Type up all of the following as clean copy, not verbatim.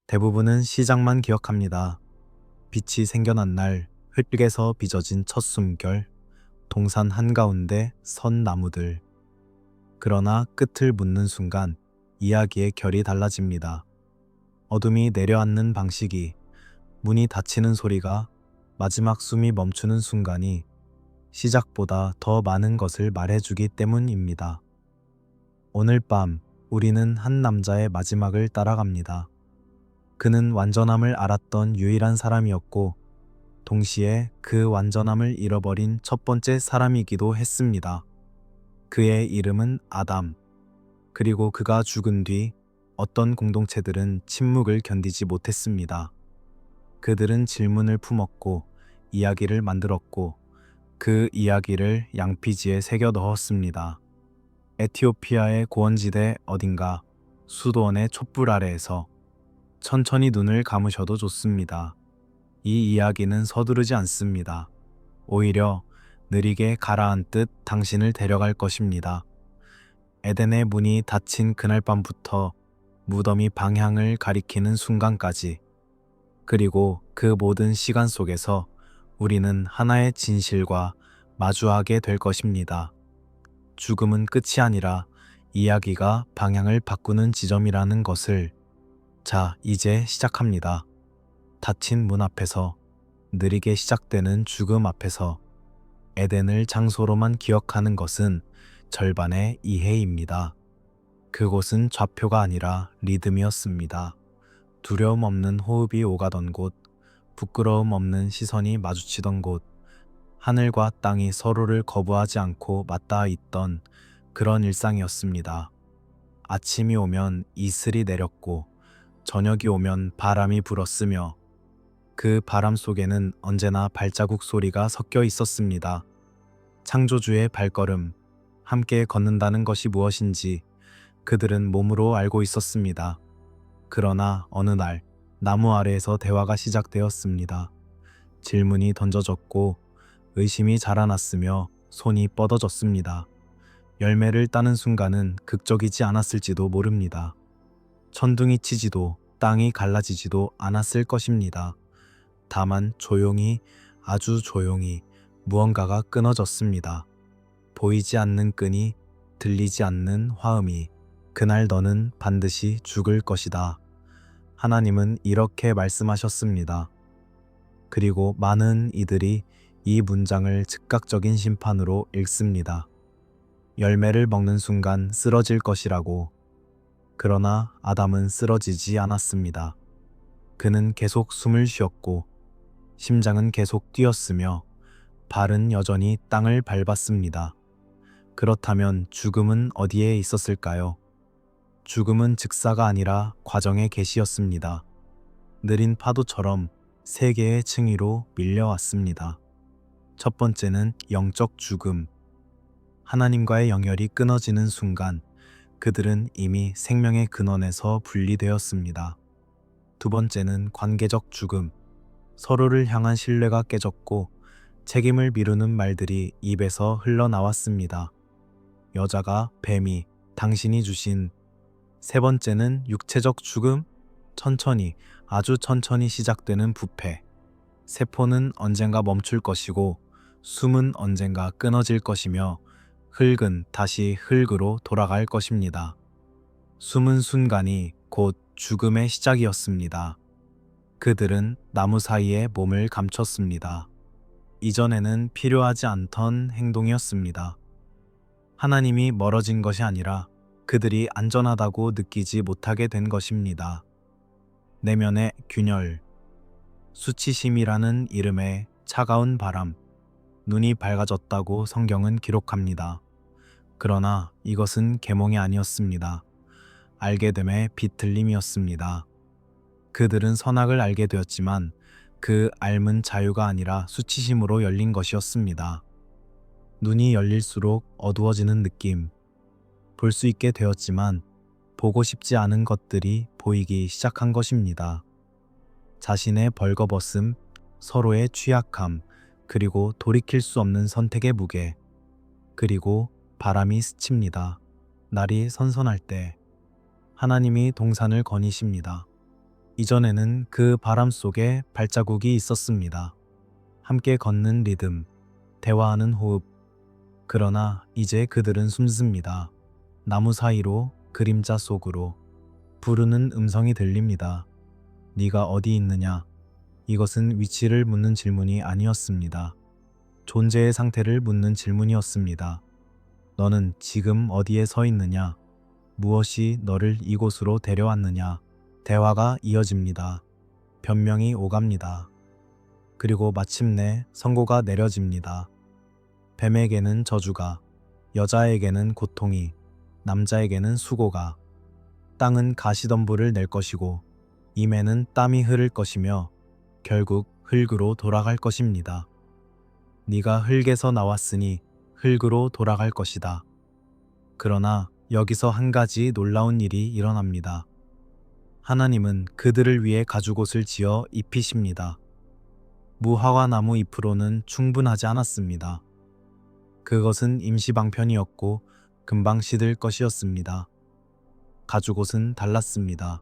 대부분은 시작만 기억합니다. 빛이 생겨난 날, 흙에서 빚어진 첫 숨결, 동산 한가운데 선 나무들. 그러나 끝을 묻는 순간 이야기의 결이 달라집니다. 어둠이 내려앉는 방식이, 문이 닫히는 소리가, 마지막 숨이 멈추는 순간이 시작보다 더 많은 것을 말해주기 때문입니다. 오늘 밤 우리는 한 남자의 마지막을 따라갑니다. 그는 완전함을 알았던 유일한 사람이었고, 동시에 그 완전함을 잃어버린 첫 번째 사람이기도 했습니다. 그의 이름은 아담. 그리고 그가 죽은 뒤 어떤 공동체들은 침묵을 견디지 못했습니다. 그들은 질문을 품었고 이야기를 만들었고 그 이야기를 양피지에 새겨 넣었습니다. 에티오피아의 고원지대 어딘가 수도원의 촛불 아래에서 천천히 눈을 감으셔도 좋습니다. 이 이야기는 서두르지 않습니다. 오히려 느리게 가라앉듯 당신을 데려갈 것입니다. 에덴의 문이 닫힌 그날 밤부터 무덤이 방향을 가리키는 순간까지, 그리고 그 모든 시간 속에서 우리는 하나의 진실과 마주하게 될 것입니다. 죽음은 끝이 아니라 이야기가 방향을 바꾸는 지점이라는 것을. 자, 이제 시작합니다. 닫힌 문 앞에서, 느리게 시작되는 죽음 앞에서 에덴을 장소로만 기억하는 것은 절반의 이해입니다. 그곳은 좌표가 아니라 리듬이었습니다. 두려움 없는 호흡이 오가던 곳, 부끄러움 없는 시선이 마주치던 곳, 하늘과 땅이 서로를 거부하지 않고 맞닿아 있던 그런 일상이었습니다. 아침이 오면 이슬이 내렸고 저녁이 오면 바람이 불었으며 그 바람 속에는 언제나 발자국 소리가 섞여 있었습니다. 창조주의 발걸음, 함께 걷는다는 것이 무엇인지 그들은 몸으로 알고 있었습니다. 그러나 어느 날 나무 아래에서 대화가 시작되었습니다. 질문이 던져졌고 의심이 자라났으며 손이 뻗어졌습니다. 열매를 따는 순간은 극적이지 않았을지도 모릅니다. 천둥이 치지도 땅이 갈라지지도 않았을 것입니다. 다만 조용히, 아주 조용히 무언가가 끊어졌습니다. 보이지 않는 끈이, 들리지 않는 화음이. 그날 너는 반드시 죽을 것이다. 하나님은 이렇게 말씀하셨습니다. 그리고 많은 이들이 이 문장을 즉각적인 심판으로 읽습니다. 열매를 먹는 순간 쓰러질 것이라고. 그러나 아담은 쓰러지지 않았습니다. 그는 계속 숨을 쉬었고 심장은 계속 뛰었으며 발은 여전히 땅을 밟았습니다. 그렇다면 죽음은 어디에 있었을까요? 죽음은 즉사가 아니라 과정의 계시였습니다. 느린 파도처럼 세 개의 층위로 밀려왔습니다. 첫 번째는 영적 죽음. 하나님과의 연결이 끊어지는 순간 그들은 이미 생명의 근원에서 분리되었습니다. 두 번째는 관계적 죽음. 서로를 향한 신뢰가 깨졌고 책임을 미루는 말들이 입에서 흘러나왔습니다. 여자가 뱀이 당신이 주신. 세 번째는 육체적 죽음. 천천히, 아주 천천히 시작되는 부패. 세포는 언젠가 멈출 것이고 숨은 언젠가 끊어질 것이며 흙은 다시 흙으로 돌아갈 것입니다. 숨은 순간이 곧 죽음의 시작이었습니다. 그들은 나무 사이에 몸을 감췄습니다. 이전에는 필요하지 않던 행동이었습니다. 하나님이 멀어진 것이 아니라 그들이 안전하다고 느끼지 못하게 된 것입니다. 내면의 균열, 수치심이라는 이름의 차가운 바람, 눈이 밝아졌다고 성경은 기록합니다. 그러나 이것은 계몽이 아니었습니다. 알게됨의 비틀림이었습니다. 그들은 선악을 알게 되었지만 그 알문 자유가 아니라 수치심으로 열린 것이었습니다. 눈이 열릴수록 어두워지는 느낌. 볼 수 있게 되었지만 보고 싶지 않은 것들이 보이기 시작한 것입니다. 자신의 벌거벗음, 서로의 취약함, 그리고 돌이킬 수 없는 선택의 무게. 그리고 바람이 스칩니다. 날이 선선할 때 하나님이 동산을 거니십니다. 이전에는 그 바람 속에 발자국이 있었습니다. 함께 걷는 리듬, 대화하는 호흡. 그러나 이제 그들은 숨습니다. 나무 사이로, 그림자 속으로. 부르는 음성이 들립니다. 네가 어디 있느냐? 이것은 위치를 묻는 질문이 아니었습니다. 존재의 상태를 묻는 질문이었습니다. 너는 지금 어디에 서 있느냐? 무엇이 너를 이곳으로 데려왔느냐? 대화가 이어집니다. 변명이 오갑니다. 그리고 마침내 선고가 내려집니다. 뱀에게는 저주가, 여자에게는 고통이, 남자에게는 수고가, 땅은 가시덤불을 낼 것이고 임에는 땀이 흐를 것이며 결국 흙으로 돌아갈 것입니다. 네가 흙에서 나왔으니 흙으로 돌아갈 것이다. 그러나 여기서 한 가지 놀라운 일이 일어납니다. 하나님은 그들을 위해 가죽옷을 지어 입히십니다. 무화과 나무 잎으로는 충분하지 않았습니다. 그것은 임시방편이었고 금방 시들 것이었습니다. 가죽옷은 달랐습니다.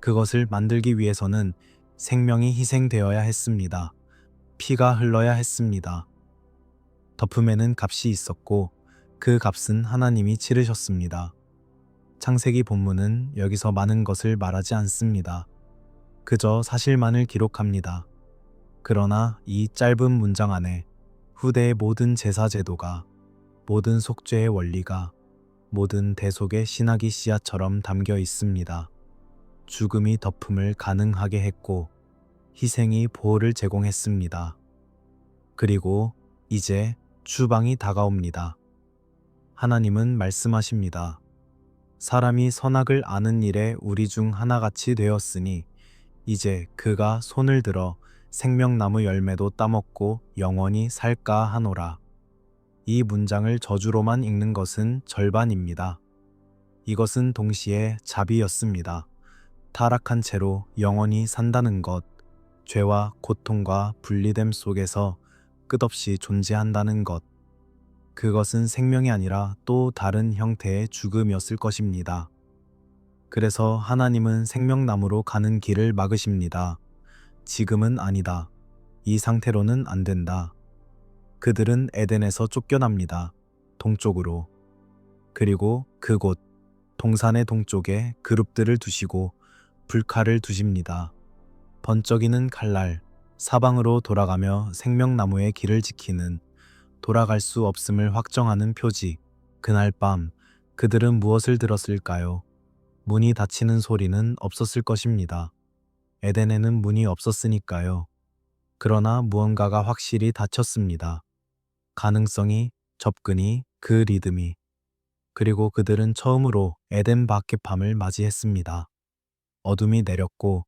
그것을 만들기 위해서는 생명이 희생되어야 했습니다. 피가 흘러야 했습니다. 덮음에는 값이 있었고 그 값은 하나님이 치르셨습니다. 창세기 본문은 여기서 많은 것을 말하지 않습니다. 그저 사실만을 기록합니다. 그러나 이 짧은 문장 안에 후대의 모든 제사 제도가, 모든 속죄의 원리가, 모든 대속의 신학의 씨앗처럼 담겨 있습니다. 죽음이 덮음을 가능하게 했고 희생이 보호를 제공했습니다. 그리고 이제 주방이 다가옵니다. 하나님은 말씀하십니다. 사람이 선악을 아는 일에 우리 중 하나같이 되었으니 이제 그가 손을 들어 생명나무 열매도 따먹고 영원히 살까 하노라. 이 문장을 저주로만 읽는 것은 절반입니다. 이것은 동시에 자비였습니다. 타락한 채로 영원히 산다는 것, 죄와 고통과 분리됨 속에서 끝없이 존재한다는 것, 그것은 생명이 아니라 또 다른 형태의 죽음이었을 것입니다. 그래서 하나님은 생명나무로 가는 길을 막으십니다. 지금은 아니다. 이 상태로는 안 된다. 그들은 에덴에서 쫓겨납니다. 동쪽으로. 그리고 그곳, 동산의 동쪽에 그룹들을 두시고 불칼을 두십니다. 번쩍이는 칼날, 사방으로 돌아가며 생명나무의 길을 지키는, 돌아갈 수 없음을 확정하는 표지. 그날 밤 그들은 무엇을 들었을까요? 문이 닫히는 소리는 없었을 것입니다. 에덴에는 문이 없었으니까요. 그러나 무언가가 확실히 닫혔습니다. 가능성이, 접근이, 그 리듬이. 그리고 그들은 처음으로 에덴 밖의 밤을 맞이했습니다. 어둠이 내렸고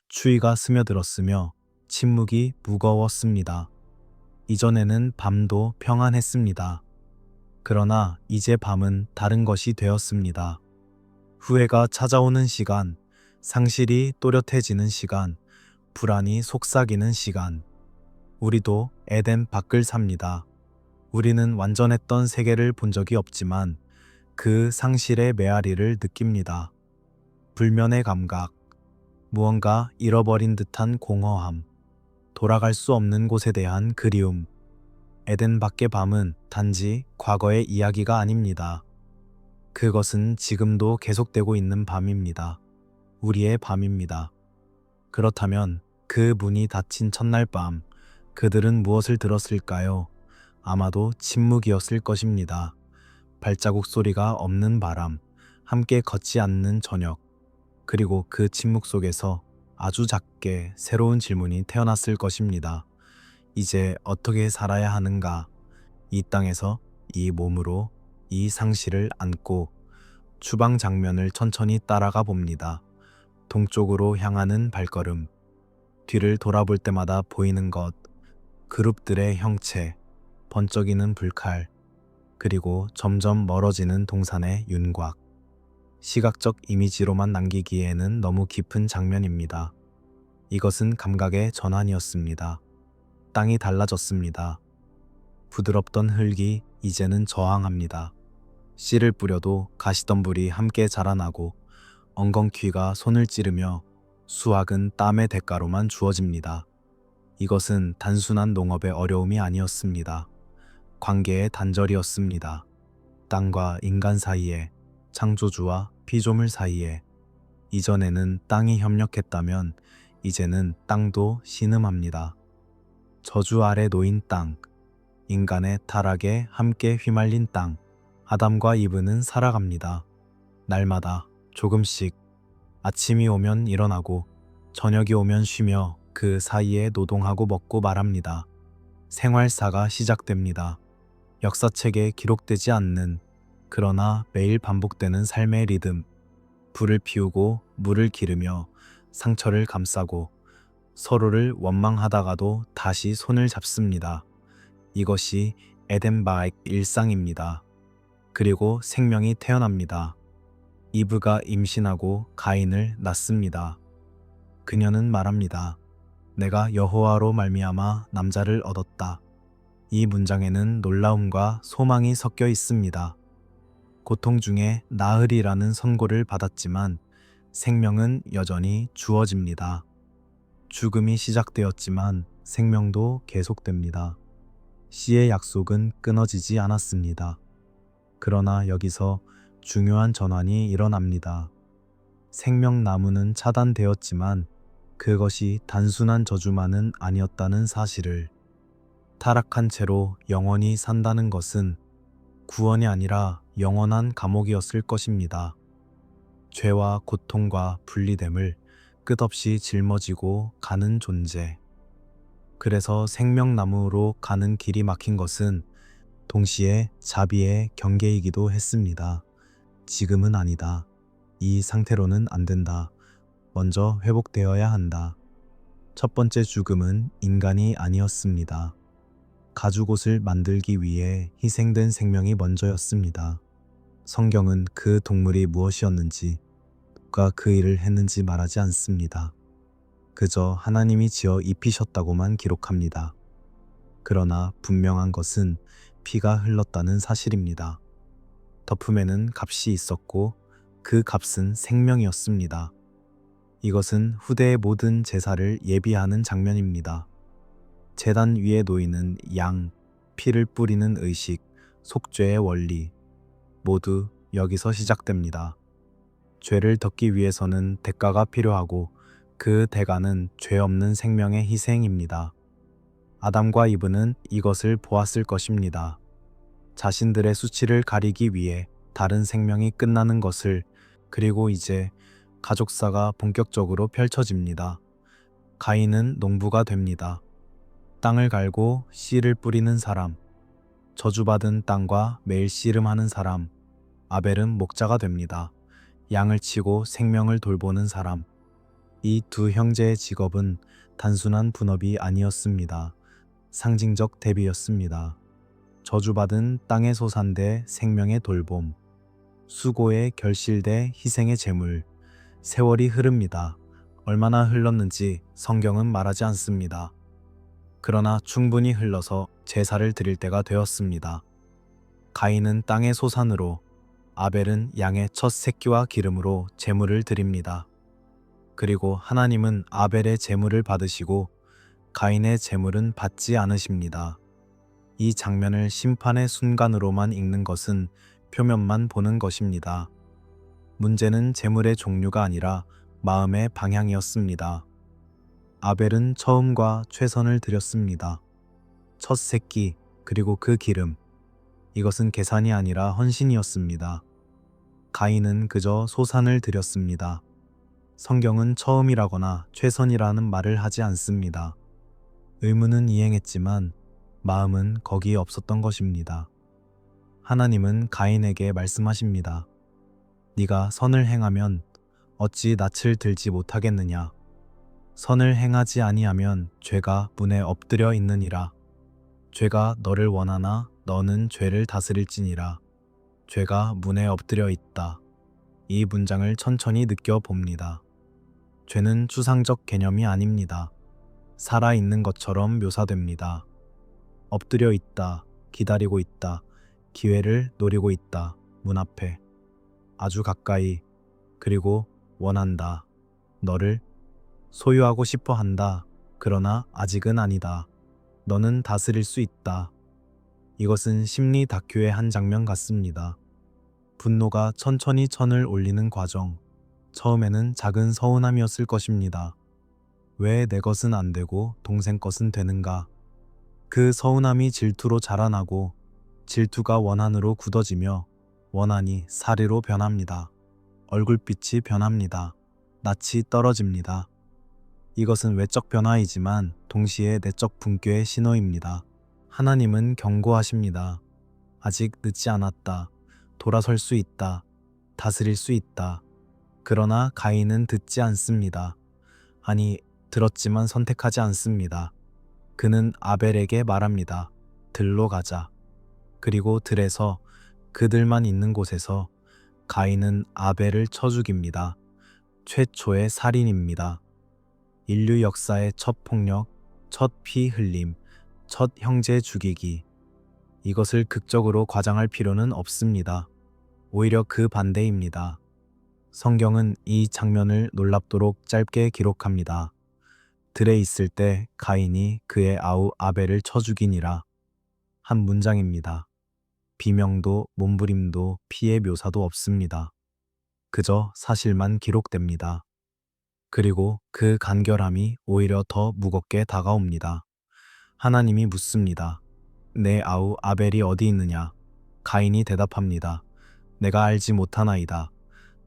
추위가 스며들었으며 침묵이 무거웠습니다. 이전에는 밤도 평안했습니다. 그러나 이제 밤은 다른 것이 되었습니다. 후회가 찾아오는 시간, 상실이 또렷해지는 시간, 불안이 속삭이는 시간. 우리도 에덴 밖을 삽니다. 우리는 완전했던 세계를 본 적이 없지만 그 상실의 메아리를 느낍니다. 불면의 감각, 무언가 잃어버린 듯한 공허함, 돌아갈 수 없는 곳에 대한 그리움. 에덴 밖의 밤은 단지 과거의 이야기가 아닙니다. 그것은 지금도 계속되고 있는 밤입니다. 우리의 밤입니다. 그렇다면 그 문이 닫힌 첫날 밤, 그들은 무엇을 들었을까요? 아마도 침묵이었을 것입니다. 발자국 소리가 없는 바람, 함께 걷지 않는 저녁, 그리고 그 침묵 속에서 아주 작게 새로운 질문이 태어났을 것입니다. 이제 어떻게 살아야 하는가? 이 땅에서 이 몸으로 이 상실을 안고 추방 장면을 천천히 따라가 봅니다. 동쪽으로 향하는 발걸음, 뒤를 돌아볼 때마다 보이는 것, 그룹들의 형체, 번쩍이는 불칼, 그리고 점점 멀어지는 동산의 윤곽. 시각적 이미지로만 남기기에는 너무 깊은 장면입니다. 이것은 감각의 전환이었습니다. 땅이 달라졌습니다. 부드럽던 흙이 이제는 저항합니다. 씨를 뿌려도 가시덤불이 함께 자라나고 엉겅퀴가 손을 찌르며 수확은 땀의 대가로만 주어집니다. 이것은 단순한 농업의 어려움이 아니었습니다. 관계의 단절이었습니다. 땅과 인간 사이에, 창조주와 피조물 사이에. 이전에는 땅이 협력했다면 이제는 땅도 신음합니다. 저주 아래 놓인 땅, 인간의 타락에 함께 휘말린 땅. 아담과 이브는 살아갑니다. 날마다 조금씩. 아침이 오면 일어나고 저녁이 오면 쉬며 그 사이에 노동하고 먹고 말합니다. 생활사가 시작됩니다. 역사책에 기록되지 않는, 그러나 매일 반복되는 삶의 리듬. 불을 피우고 물을 기르며 상처를 감싸고 서로를 원망하다가도 다시 손을 잡습니다. 이것이 에덴바의 일상입니다. 그리고 생명이 태어납니다. 이브가 임신하고 가인을 낳습니다. 그녀는 말합니다. 내가 여호와로 말미암아 남자를 얻었다. 이 문장에는 놀라움과 소망이 섞여 있습니다. 고통 중에 나으리라는 선고를 받았지만 생명은 여전히 주어집니다. 죽음이 시작되었지만 생명도 계속됩니다. 씨의 약속은 끊어지지 않았습니다. 그러나 여기서 중요한 전환이 일어납니다. 생명나무는 차단되었지만 그것이 단순한 저주만은 아니었다는 사실을. 타락한 채로 영원히 산다는 것은 구원이 아니라 영원한 감옥이었을 것입니다. 죄와 고통과 분리됨을 끝없이 짊어지고 가는 존재. 그래서 생명나무로 가는 길이 막힌 것은 동시에 자비의 경계이기도 했습니다. 지금은 아니다. 이 상태로는 안 된다. 먼저 회복되어야 한다. 첫 번째 죽음은 인간이 아니었습니다. 가죽옷을 만들기 위해 희생된 생명이 먼저였습니다. 성경은 그 동물이 무엇이었는지, 누가 그 일을 했는지 말하지 않습니다. 그저 하나님이 지어 입히셨다고만 기록합니다. 그러나 분명한 것은 피가 흘렀다는 사실입니다. 덮음에는 값이 있었고 그 값은 생명이었습니다. 이것은 후대의 모든 제사를 예비하는 장면입니다. 제단 위에 놓이는 양, 피를 뿌리는 의식, 속죄의 원리, 모두 여기서 시작됩니다. 죄를 덮기 위해서는 대가가 필요하고 그 대가는 죄 없는 생명의 희생입니다. 아담과 이브는 이것을 보았을 것입니다. 자신들의 수치를 가리기 위해 다른 생명이 끝나는 것을. 그리고 이제 가족사가 본격적으로 펼쳐집니다. 가인은 농부가 됩니다. 땅을 갈고 씨를 뿌리는 사람, 저주받은 땅과 매일 씨름하는 사람. 아벨은 목자가 됩니다. 양을 치고 생명을 돌보는 사람. 이 두 형제의 직업은 단순한 분업이 아니었습니다. 상징적 대비였습니다. 저주받은 땅의 소산 대 생명의 돌봄, 수고의 결실 대 희생의 제물. 세월이 흐릅니다. 얼마나 흘렀는지 성경은 말하지 않습니다. 그러나 충분히 흘러서 제사를 드릴 때가 되었습니다. 가인은 땅의 소산으로, 아벨은 양의 첫 새끼와 기름으로 제물을 드립니다. 그리고 하나님은 아벨의 제물을 받으시고 가인의 제물은 받지 않으십니다. 이 장면을 심판의 순간으로만 읽는 것은 표면만 보는 것입니다. 문제는 제물의 종류가 아니라 마음의 방향이었습니다. 아벨은 처음과 최선을 드렸습니다. 첫 새끼, 그리고 그 기름. 이것은 계산이 아니라 헌신이었습니다. 가인은 그저 소산을 드렸습니다. 성경은 처음이라거나 최선이라는 말을 하지 않습니다. 의무는 이행했지만 마음은 거기에 없었던 것입니다. 하나님은 가인에게 말씀하십니다. 네가 선을 행하면 어찌 낯을 들지 못하겠느냐. 선을 행하지 아니하면 죄가 문에 엎드려 있느니라. 죄가 너를 원하나 너는 죄를 다스릴지니라. 죄가 문에 엎드려 있다. 이 문장을 천천히 느껴봅니다. 죄는 추상적 개념이 아닙니다. 살아있는 것처럼 묘사됩니다. 엎드려 있다, 기다리고 있다, 기회를 노리고 있다, 문 앞에. 아주 가까이, 그리고 원한다. 너를 소유하고 싶어 한다. 그러나 아직은 아니다. 너는 다스릴 수 있다. 이것은 심리 다큐의 한 장면 같습니다. 분노가 천천히 천을 올리는 과정. 처음에는 작은 서운함이었을 것입니다. 왜 내 것은 안 되고 동생 것은 되는가? 그 서운함이 질투로 자라나고 질투가 원한으로 굳어지며 원한이 사례로 변합니다. 얼굴빛이 변합니다. 낯이 떨어집니다. 이것은 외적 변화이지만 동시에 내적 붕괴의 신호입니다. 하나님은 경고하십니다. 아직 늦지 않았다. 돌아설 수 있다. 다스릴 수 있다. 그러나 가인은 듣지 않습니다. 아니, 들었지만 선택하지 않습니다. 그는 아벨에게 말합니다. 들로 가자. 그리고 들에서 그들만 있는 곳에서 가인은 아벨을 쳐 죽입니다. 최초의 살인입니다. 인류 역사의 첫 폭력, 첫 피 흘림, 첫 형제 죽이기. 이것을 극적으로 과장할 필요는 없습니다. 오히려 그 반대입니다. 성경은 이 장면을 놀랍도록 짧게 기록합니다. 들에 있을 때 가인이 그의 아우 아벨을 쳐 죽이니라. 한 문장입니다. 비명도 몸부림도 피의 묘사도 없습니다. 그저 사실만 기록됩니다. 그리고 그 간결함이 오히려 더 무겁게 다가옵니다. 하나님이 묻습니다. 내 아우 아벨이 어디 있느냐? 가인이 대답합니다. 내가 알지 못하나이다.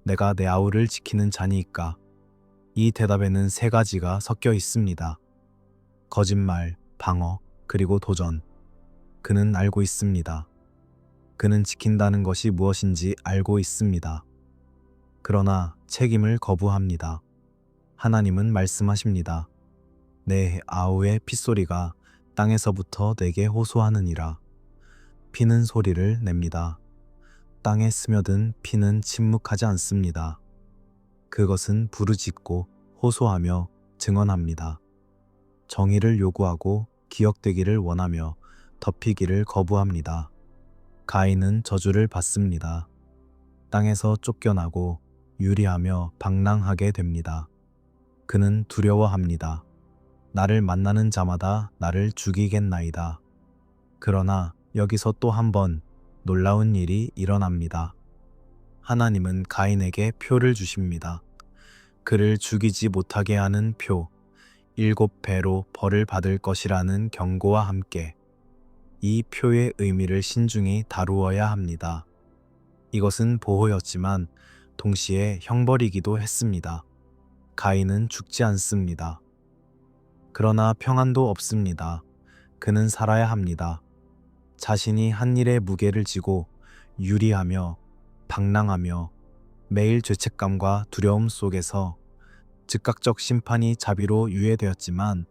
내가 내 아우를 지키는 자니이까. 이 대답에는 세 가지가 섞여 있습니다. 거짓말, 방어, 그리고 도전. 그는 알고 있습니다. 그는 지킨다는 것이 무엇인지 알고 있습니다. 그러나 책임을 거부합니다. 하나님은 말씀하십니다. 내 아우의 핏소리가 땅에서부터 내게 호소하느니라. 피는 소리를 냅니다. 땅에 스며든 피는 침묵하지 않습니다. 그것은 부르짖고 호소하며 증언합니다. 정의를 요구하고 기억되기를 원하며 덮이기를 거부합니다. 가인은 저주를 받습니다. 땅에서 쫓겨나고 유리하며 방랑하게 됩니다. 그는 두려워합니다. 나를 만나는 자마다 나를 죽이겠나이다. 그러나 여기서 또 한 번 놀라운 일이 일어납니다. 하나님은 가인에게 표를 주십니다. 그를 죽이지 못하게 하는 표, 7배로 벌을 받을 것이라는 경고와 함께 이 표의 의미를 신중히 다루어야 합니다. 이것은 보호였지만 동시에 형벌이기도 했습니다. 가인은 죽지 않습니다. 그러나 평안도 없습니다. 그는 살아야 합니다. 자신이 한 일의 무게를 지고 유리하며 방랑하며 매일 죄책감과 두려움 속에서 즉각적 심판이 자비로 유예되었지만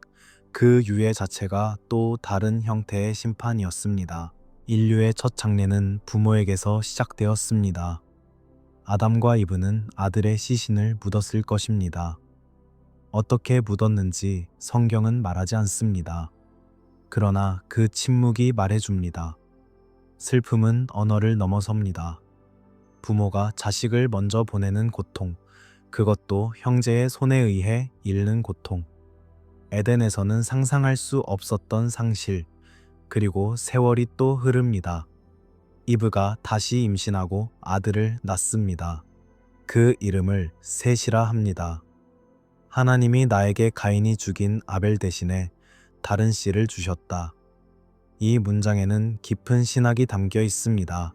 그 유예 자체가 또 다른 형태의 심판이었습니다. 인류의 첫 장례는 부모에게서 시작되었습니다. 아담과 이브는 아들의 시신을 묻었을 것입니다. 어떻게 묻었는지 성경은 말하지 않습니다. 그러나 그 침묵이 말해줍니다. 슬픔은 언어를 넘어섭니다. 부모가 자식을 먼저 보내는 고통, 그것도 형제의 손에 의해 잃는 고통. 에덴에서는 상상할 수 없었던 상실, 그리고 세월이 또 흐릅니다. 이브가 다시 임신하고 아들을 낳습니다. 그 이름을 셋이라 합니다. 하나님이 나에게 가인이 죽인 아벨 대신에 다른 씨를 주셨다. 이 문장에는 깊은 신학이 담겨 있습니다.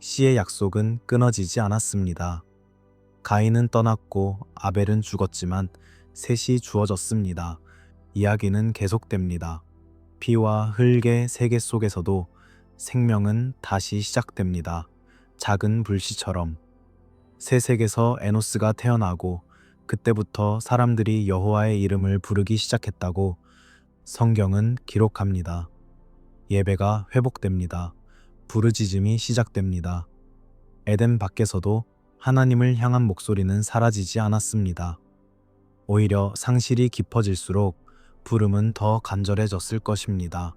씨의 약속은 끊어지지 않았습니다. 가인은 떠났고 아벨은 죽었지만 셋이 주어졌습니다. 이야기는 계속됩니다. 피와 흙의 세계 속에서도 생명은 다시 시작됩니다. 작은 불씨처럼. 셋에게서 에노스가 태어나고 그때부터 사람들이 여호와의 이름을 부르기 시작했다고 성경은 기록합니다. 예배가 회복됩니다. 부르짖음이 시작됩니다. 에덴 밖에서도 하나님을 향한 목소리는 사라지지 않았습니다. 오히려 상실이 깊어질수록 부름은 더 간절해졌을 것입니다.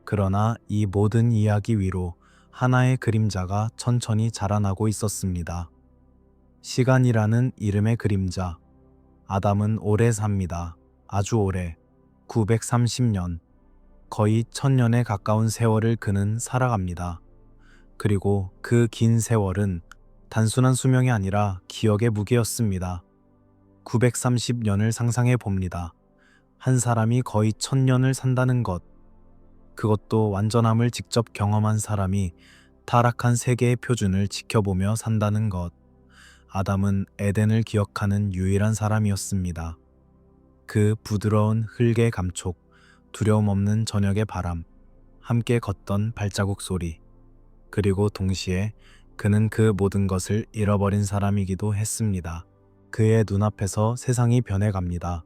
그러나 이 모든 이야기 위로 하나의 그림자가 천천히 자라나고 있었습니다. 시간이라는 이름의 그림자. 아담은 오래 삽니다. 아주 오래. 930년. 거의 1000년에 가까운 세월을 그는 살아갑니다. 그리고 그 긴 세월은 단순한 수명이 아니라 기억의 무게였습니다. 930년을 상상해 봅니다. 한 사람이 거의 1000년을 산다는 것. 그것도 완전함을 직접 경험한 사람이 타락한 세계의 표준을 지켜보며 산다는 것. 아담은 에덴을 기억하는 유일한 사람이었습니다. 그 부드러운 흙의 감촉, 두려움 없는 저녁의 바람, 함께 걷던 발자국 소리, 그리고 동시에 그는 그 모든 것을 잃어버린 사람이기도 했습니다. 그의 눈앞에서 세상이 변해갑니다.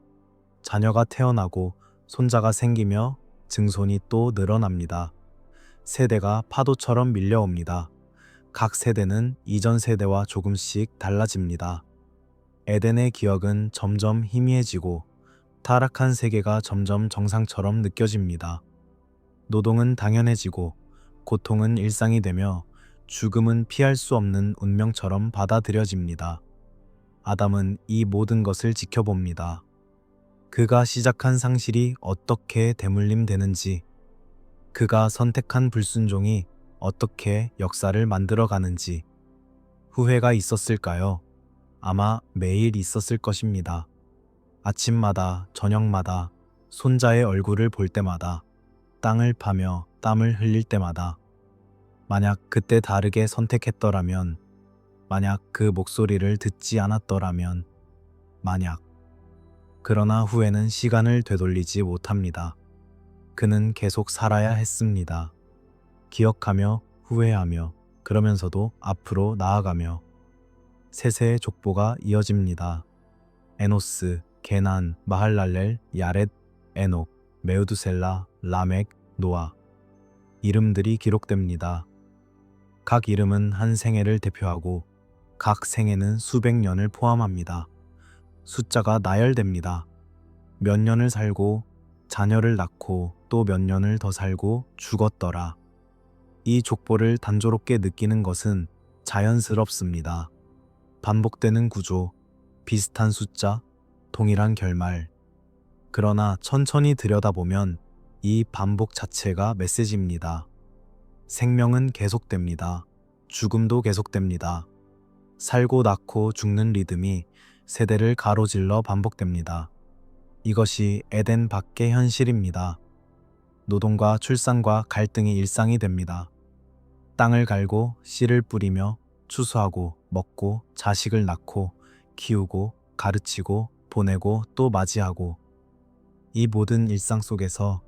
자녀가 태어나고 손자가 생기며 증손이 또 늘어납니다. 세대가 파도처럼 밀려옵니다. 각 세대는 이전 세대와 조금씩 달라집니다. 에덴의 기억은 점점 희미해지고 타락한 세계가 점점 정상처럼 느껴집니다. 노동은 당연해지고 고통은 일상이 되며 죽음은 피할 수 없는 운명처럼 받아들여집니다. 아담은 이 모든 것을 지켜봅니다. 그가 시작한 상실이 어떻게 대물림되는지, 그가 선택한 불순종이 어떻게 역사를 만들어가는지. 후회가 있었을까요? 아마 매일 있었을 것입니다. 아침마다, 저녁마다, 손자의 얼굴을 볼 때마다, 땅을 파며 땀을 흘릴 때마다. 만약 그때 다르게 선택했더라면, 만약 그 목소리를 듣지 않았더라면, 만약. 그러나 후회는 시간을 되돌리지 못합니다. 그는 계속 살아야 했습니다. 기억하며 후회하며 그러면서도 앞으로 나아가며 세세의 족보가 이어집니다. 에노스, 게난, 마할랄렐, 야렛, 에녹, 메우두셀라, 라멕, 노아. 이름들이 기록됩니다. 각 이름은 한 생애를 대표하고 각 생애는 수백 년을 포함합니다. 숫자가 나열됩니다. 몇 년을 살고 자녀를 낳고 또 몇 년을 더 살고 죽었더라. 이 족보를 단조롭게 느끼는 것은 자연스럽습니다. 반복되는 구조, 비슷한 숫자, 동일한 결말. 그러나 천천히 들여다보면 이 반복 자체가 메시지입니다. 생명은 계속됩니다. 죽음도 계속됩니다. 살고 낳고 죽는 리듬이 세대를 가로질러 반복됩니다. 이것이 에덴 밖의 현실입니다. 노동과 출산과 갈등이 일상이 됩니다. 땅을 갈고 씨를 뿌리며 추수하고 먹고 자식을 낳고 키우고 가르치고 보내고 또 맞이하고. 이 모든 일상 속에서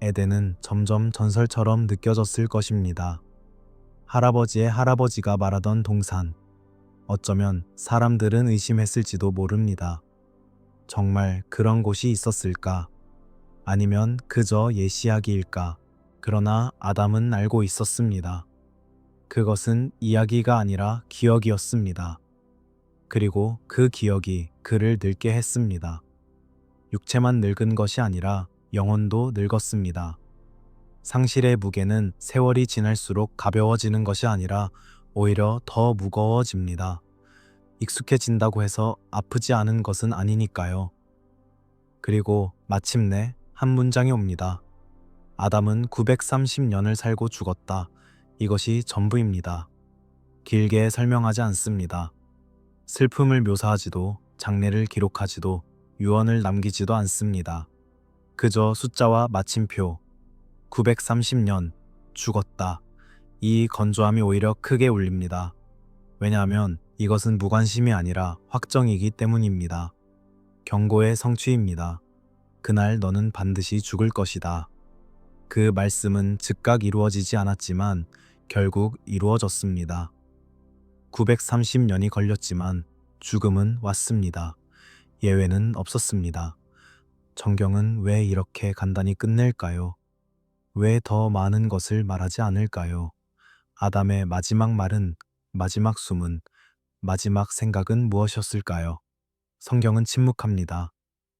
에덴은 점점 전설처럼 느껴졌을 것입니다. 할아버지의 할아버지가 말하던 동산. 어쩌면 사람들은 의심했을지도 모릅니다. 정말 그런 곳이 있었을까? 아니면 그저 옛 이야기일까? 그러나 아담은 알고 있었습니다. 그것은 이야기가 아니라 기억이었습니다. 그리고 그 기억이 그를 늙게 했습니다. 육체만 늙은 것이 아니라 영혼도 늙었습니다. 상실의 무게는 세월이 지날수록 가벼워지는 것이 아니라 오히려 더 무거워집니다. 익숙해진다고 해서 아프지 않은 것은 아니니까요. 그리고 마침내 한 문장이 옵니다. 아담은 930년을 살고 죽었다. 이것이 전부입니다. 길게 설명하지 않습니다. 슬픔을 묘사하지도 장례를 기록하지도 유언을 남기지도 않습니다. 그저 숫자와 마침표 930년 죽었다. 이 건조함이 오히려 크게 울립니다. 왜냐하면 이것은 무관심이 아니라 확정이기 때문입니다. 경고의 성취입니다. 그날 너는 반드시 죽을 것이다. 그 말씀은 즉각 이루어지지 않았지만 결국 이루어졌습니다. 930년이 걸렸지만 죽음은 왔습니다. 예외는 없었습니다. 성경은 왜 이렇게 간단히 끝낼까요? 왜 더 많은 것을 말하지 않을까요? 아담의 마지막 말은, 마지막 숨은, 마지막 생각은 무엇이었을까요? 성경은 침묵합니다.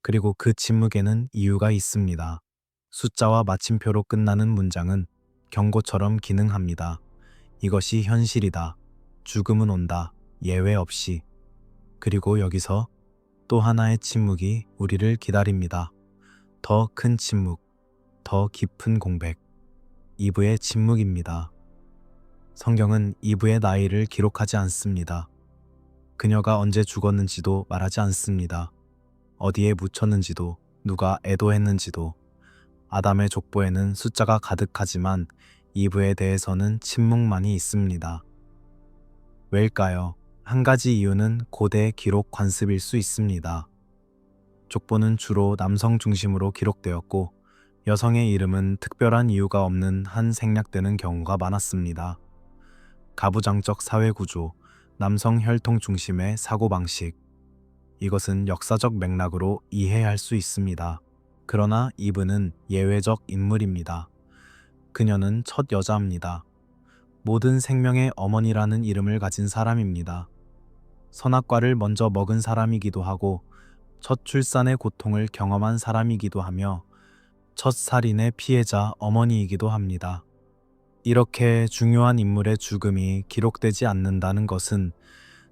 그리고 그 침묵에는 이유가 있습니다. 숫자와 마침표로 끝나는 문장은 경고처럼 기능합니다. 이것이 현실이다. 죽음은 온다. 예외 없이. 그리고 여기서 또 하나의 침묵이 우리를 기다립니다. 더 큰 침묵, 더 깊은 공백. 이브의 침묵입니다. 성경은 이브의 나이를 기록하지 않습니다. 그녀가 언제 죽었는지도 말하지 않습니다. 어디에 묻혔는지도, 누가 애도했는지도. 아담의 족보에는 숫자가 가득하지만 이브에 대해서는 침묵만이 있습니다. 왜일까요? 한 가지 이유는 고대 기록 관습일 수 있습니다. 족보는 주로 남성 중심으로 기록되었고 여성의 이름은 특별한 이유가 없는 한 생략되는 경우가 많았습니다. 가부장적 사회구조, 남성 혈통 중심의 사고방식. 이것은 역사적 맥락으로 이해할 수 있습니다. 그러나 이브는 예외적 인물입니다. 그녀는 첫 여자입니다. 모든 생명의 어머니라는 이름을 가진 사람입니다. 선악과를 먼저 먹은 사람이기도 하고 첫 출산의 고통을 경험한 사람이기도 하며 첫 살인의 피해자 어머니이기도 합니다. 이렇게 중요한 인물의 죽음이 기록되지 않는다는 것은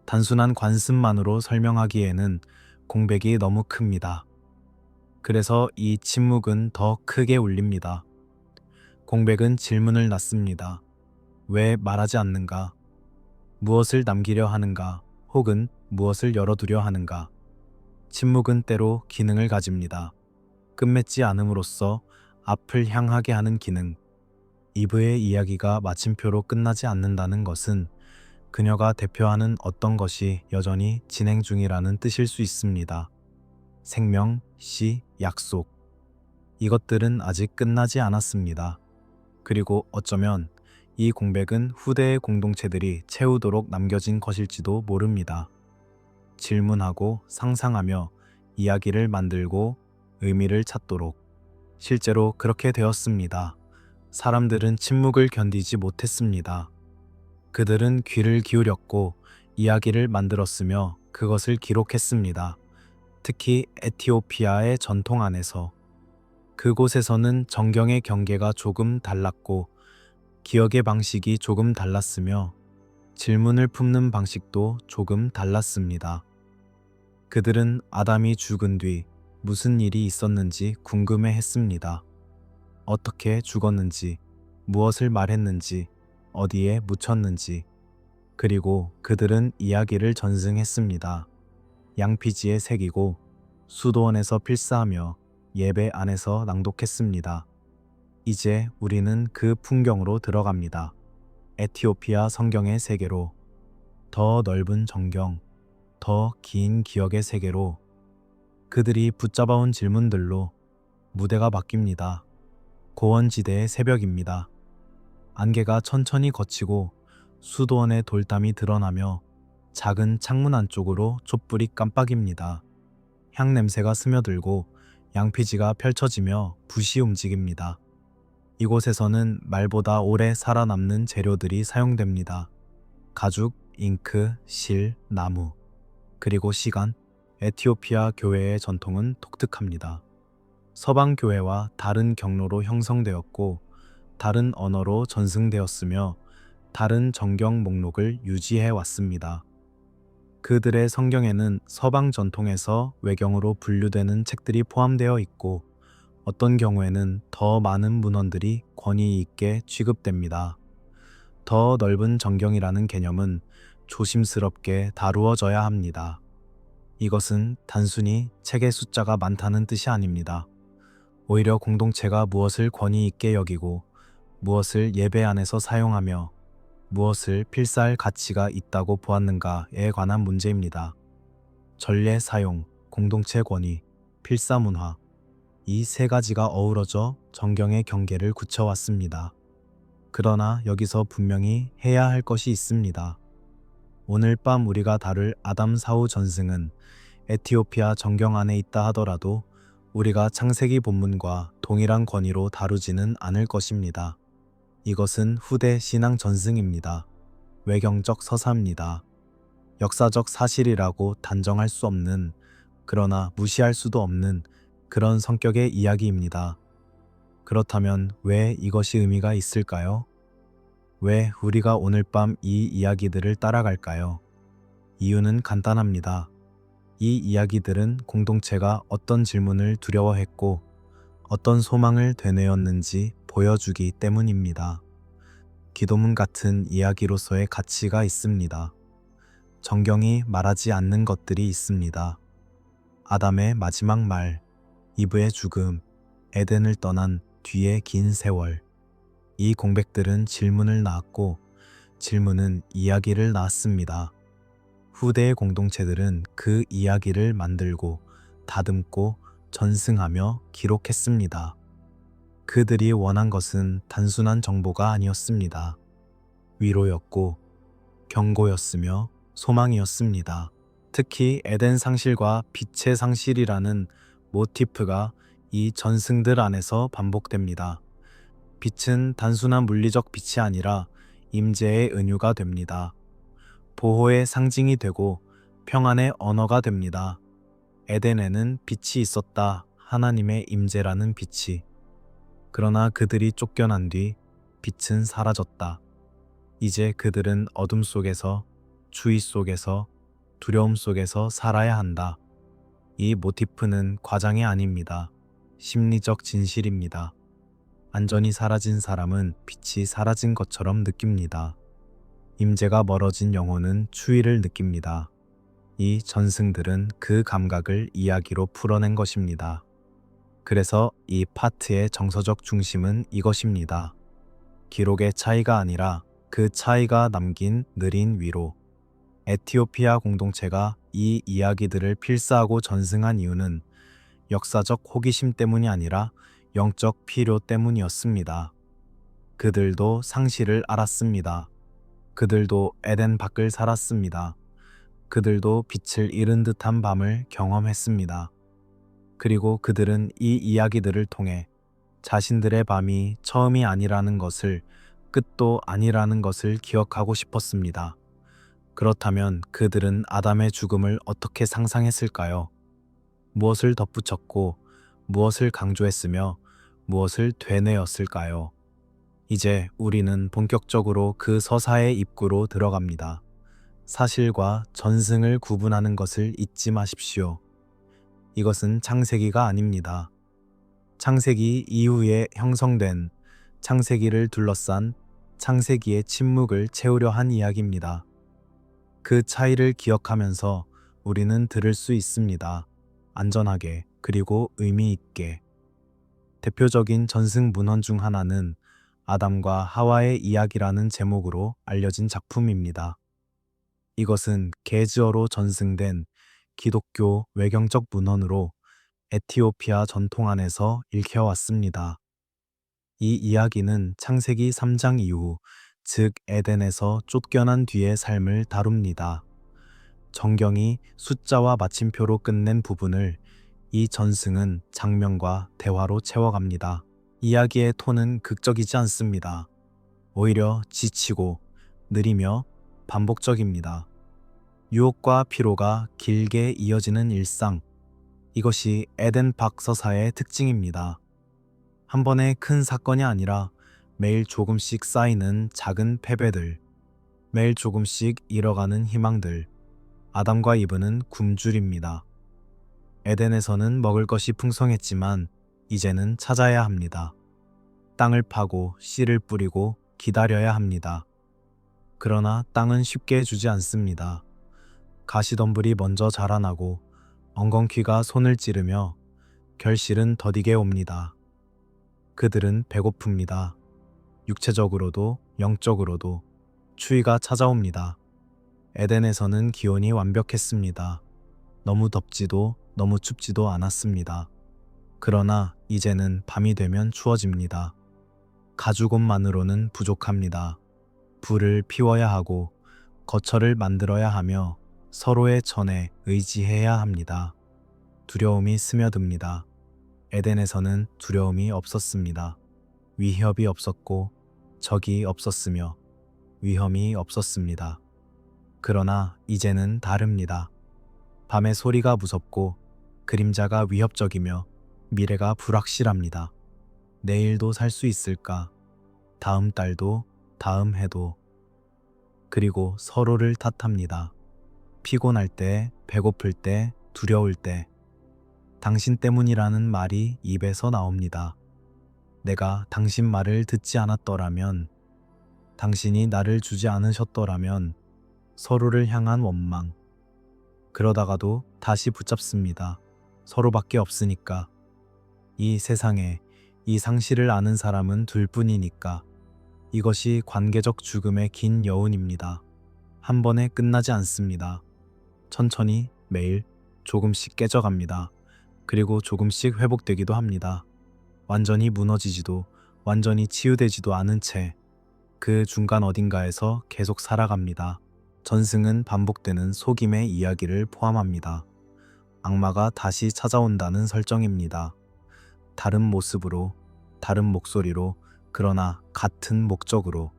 단순한 관습만으로 설명하기에는 공백이 너무 큽니다. 그래서 이 침묵은 더 크게 울립니다. 공백은 질문을 낳습니다. 왜 말하지 않는가? 무엇을 남기려 하는가? 혹은 무엇을 열어두려 하는가? 침묵은 때로 기능을 가집니다. 끝맺지 않음으로써 앞을 향하게 하는 기능. 이브의 이야기가 마침표로 끝나지 않는다는 것은 그녀가 대표하는 어떤 것이 여전히 진행 중이라는 뜻일 수 있습니다. 생명, 시, 약속. 이것들은 아직 끝나지 않았습니다. 그리고 어쩌면 이 공백은 후대의 공동체들이 채우도록 남겨진 것일지도 모릅니다. 질문하고 상상하며 이야기를 만들고 의미를 찾도록. 실제로 그렇게 되었습니다. 사람들은 침묵을 견디지 못했습니다. 그들은 귀를 기울였고 이야기를 만들었으며 그것을 기록했습니다. 특히 에티오피아의 전통 안에서. 그곳에서는 정경의 경계가 조금 달랐고 기억의 방식이 조금 달랐으며 질문을 품는 방식도 조금 달랐습니다. 그들은 아담이 죽은 뒤 무슨 일이 있었는지 궁금해 했습니다. 어떻게 죽었는지, 무엇을 말했는지, 어디에 묻혔는지. 그리고 그들은 이야기를 전승했습니다. 양피지에 새기고 수도원에서 필사하며 예배 안에서 낭독했습니다. 이제 우리는 그 풍경으로 들어갑니다. 에티오피아 성경의 세계로, 더 넓은 정경, 더 긴 기억의 세계로. 그들이 붙잡아온 질문들로 무대가 바뀝니다. 고원지대의 새벽입니다. 안개가 천천히 걷히고 수도원의 돌담이 드러나며 작은 창문 안쪽으로 촛불이 깜빡입니다. 향 냄새가 스며들고 양피지가 펼쳐지며 붓이 움직입니다. 이곳에서는 말보다 오래 살아남는 재료들이 사용됩니다. 가죽, 잉크, 실, 나무, 그리고 시간. 에티오피아 교회의 전통은 독특합니다. 서방 교회와 다른 경로로 형성되었고 다른 언어로 전승되었으며 다른 정경 목록을 유지해 왔습니다. 그들의 성경에는 서방 전통에서 외경으로 분류되는 책들이 포함되어 있고 어떤 경우에는 더 많은 문헌들이 권위 있게 취급됩니다. 더 넓은 정경이라는 개념은 조심스럽게 다루어져야 합니다. 이것은 단순히 책의 숫자가 많다는 뜻이 아닙니다. 오히려 공동체가 무엇을 권위 있게 여기고 무엇을 예배 안에서 사용하며 무엇을 필사할 가치가 있다고 보았는가에 관한 문제입니다. 전례 사용, 공동체 권위, 필사 문화. 이 세 가지가 어우러져 정경의 경계를 굳혀왔습니다. 그러나 여기서 분명히 해야 할 것이 있습니다. 오늘 밤 우리가 다룰 아담 사후 전승은 에티오피아 정경 안에 있다 하더라도 우리가 창세기 본문과 동일한 권위로 다루지는 않을 것입니다. 이것은 후대 신앙 전승입니다. 외경적 서사입니다. 역사적 사실이라고 단정할 수 없는, 그러나 무시할 수도 없는 그런 성격의 이야기입니다. 그렇다면 왜 이것이 의미가 있을까요? 왜 우리가 오늘 밤 이 이야기들을 따라갈까요? 이유는 간단합니다. 이 이야기들은 공동체가 어떤 질문을 두려워했고 어떤 소망을 되뇌었는지 보여주기 때문입니다. 기도문 같은 이야기로서의 가치가 있습니다. 정경이 말하지 않는 것들이 있습니다. 아담의 마지막 말, 이브의 죽음, 에덴을 떠난 뒤의 긴 세월. 이 공백들은 질문을 낳았고 질문은 이야기를 낳았습니다. 후대의 공동체들은 그 이야기를 만들고 다듬고 전승하며 기록했습니다. 그들이 원한 것은 단순한 정보가 아니었습니다. 위로였고 경고였으며 소망이었습니다. 특히 에덴 상실과 빛의 상실이라는 모티프가 이 전승들 안에서 반복됩니다. 빛은 단순한 물리적 빛이 아니라 임재의 은유가 됩니다. 보호의 상징이 되고 평안의 언어가 됩니다. 에덴에는 빛이 있었다. 하나님의 임재라는 빛이. 그러나 그들이 쫓겨난 뒤 빛은 사라졌다. 이제 그들은 어둠 속에서, 추위 속에서, 두려움 속에서 살아야 한다. 이 모티프는 과장이 아닙니다. 심리적 진실입니다. 안전이 사라진 사람은 빛이 사라진 것처럼 느낍니다. 임재가 멀어진 영혼은 추위를 느낍니다. 이 전승들은 그 감각을 이야기로 풀어낸 것입니다. 그래서 이 파트의 정서적 중심은 이것입니다. 기록의 차이가 아니라 그 차이가 남긴 느린 위로. 에티오피아 공동체가 이 이야기들을 필사하고 전승한 이유는 역사적 호기심 때문이 아니라 영적 필요 때문이었습니다. 그들도 상실을 알았습니다. 그들도 에덴 밖을 살았습니다. 그들도 빛을 잃은 듯한 밤을 경험했습니다. 그리고 그들은 이 이야기들을 통해 자신들의 밤이 처음이 아니라는 것을, 끝도 아니라는 것을 기억하고 싶었습니다. 그렇다면 그들은 아담의 죽음을 어떻게 상상했을까요? 무엇을 덧붙였고 무엇을 강조했으며 무엇을 되뇌었을까요? 이제 우리는 본격적으로 그 서사의 입구로 들어갑니다. 사실과 전승을 구분하는 것을 잊지 마십시오. 이것은 창세기가 아닙니다. 창세기 이후에 형성된, 창세기를 둘러싼 창세기의 침묵을 채우려 한 이야기입니다. 그 차이를 기억하면서 우리는 들을 수 있습니다. 안전하게, 그리고 의미 있게. 대표적인 전승 문헌 중 하나는 아담과 하와의 이야기라는 제목으로 알려진 작품입니다. 이것은 게즈어로 전승된 기독교 외경적 문헌으로 에티오피아 전통 안에서 읽혀왔습니다. 이 이야기는 창세기 3장 이후, 즉 에덴에서 쫓겨난 뒤의 삶을 다룹니다. 정경이 숫자와 마침표로 끝낸 부분을 이 전승은 장면과 대화로 채워갑니다. 이야기의 톤은 극적이지 않습니다. 오히려 지치고 느리며 반복적입니다. 유혹과 피로가 길게 이어지는 일상. 이것이 에덴 박 서사의 특징입니다. 한 번의 큰 사건이 아니라 매일 조금씩 쌓이는 작은 패배들, 매일 조금씩 잃어가는 희망들. 아담과 이브는 굶주립니다. 에덴에서는 먹을 것이 풍성했지만 이제는 찾아야 합니다. 땅을 파고 씨를 뿌리고 기다려야 합니다. 그러나 땅은 쉽게 주지 않습니다. 가시덤불이 먼저 자라나고 엉겅퀴가 손을 찌르며 결실은 더디게 옵니다. 그들은 배고픕니다. 육체적으로도 영적으로도 추위가 찾아옵니다. 에덴에서는 기온이 완벽했습니다. 너무 덥지도 너무 춥지도 않았습니다. 그러나 이제는 밤이 되면 추워집니다. 가죽옷만으로는 부족합니다. 불을 피워야 하고 거처를 만들어야 하며 서로의 전에 의지해야 합니다. 두려움이 스며듭니다. 에덴에서는 두려움이 없었습니다. 위협이 없었고 적이 없었으며 위험이 없었습니다. 그러나 이제는 다릅니다. 밤의 소리가 무섭고 그림자가 위협적이며 미래가 불확실합니다. 내일도 살 수 있을까? 다음 달도, 다음 해도. 그리고 서로를 탓합니다. 피곤할 때, 배고플 때, 두려울 때 당신 때문이라는 말이 입에서 나옵니다. 내가 당신 말을 듣지 않았더라면, 당신이 나를 주지 않으셨더라면 서로를 향한 원망. 그러다가도 다시 붙잡습니다. 서로밖에 없으니까. 이 세상에 이 상실을 아는 사람은 둘뿐이니까. 이것이 관계적 죽음의 긴 여운입니다. 한 번에 끝나지 않습니다. 천천히 매일 조금씩 깨져갑니다. 그리고 조금씩 회복되기도 합니다. 완전히 무너지지도 완전히 치유되지도 않은 채 그 중간 어딘가에서 계속 살아갑니다. 전승은 반복되는 속임의 이야기를 포함합니다. 악마가 다시 찾아온다는 설정입니다. 다른 모습으로, 다른 목소리로, 그러나 같은 목적으로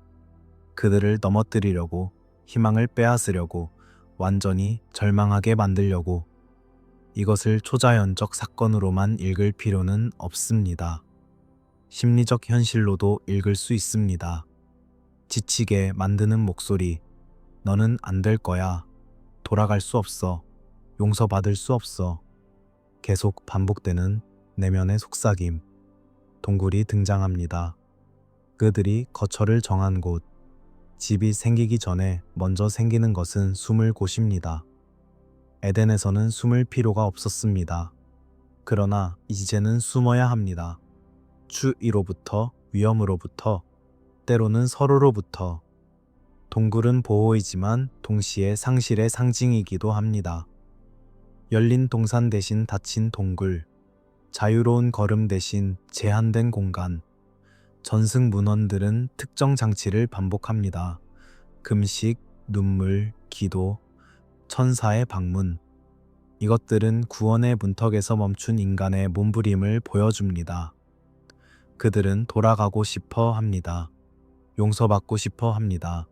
그들을 넘어뜨리려고, 희망을 빼앗으려고, 완전히 절망하게 만들려고. 이것을 초자연적 사건으로만 읽을 필요는 없습니다. 심리적 현실로도 읽을 수 있습니다. 지치게 만드는 목소리, 너는 안 될 거야. 돌아갈 수 없어. 용서받을 수 없어. 계속 반복되는 내면의 속삭임. 동굴이 등장합니다. 그들이 거처를 정한 곳. 집이 생기기 전에 먼저 생기는 것은 숨을 곳입니다. 에덴에서는 숨을 필요가 없었습니다. 그러나 이제는 숨어야 합니다. 추위로부터, 위험으로부터, 때로는 서로로부터. 동굴은 보호이지만 동시에 상실의 상징이기도 합니다. 열린 동산 대신 닫힌 동굴, 자유로운 걸음 대신 제한된 공간. 전승 문헌들은 특정 장치를 반복합니다. 금식, 눈물, 기도, 천사의 방문. 이것들은 구원의 문턱에서 멈춘 인간의 몸부림을 보여줍니다. 그들은 돌아가고 싶어 합니다. 용서받고 싶어 합니다.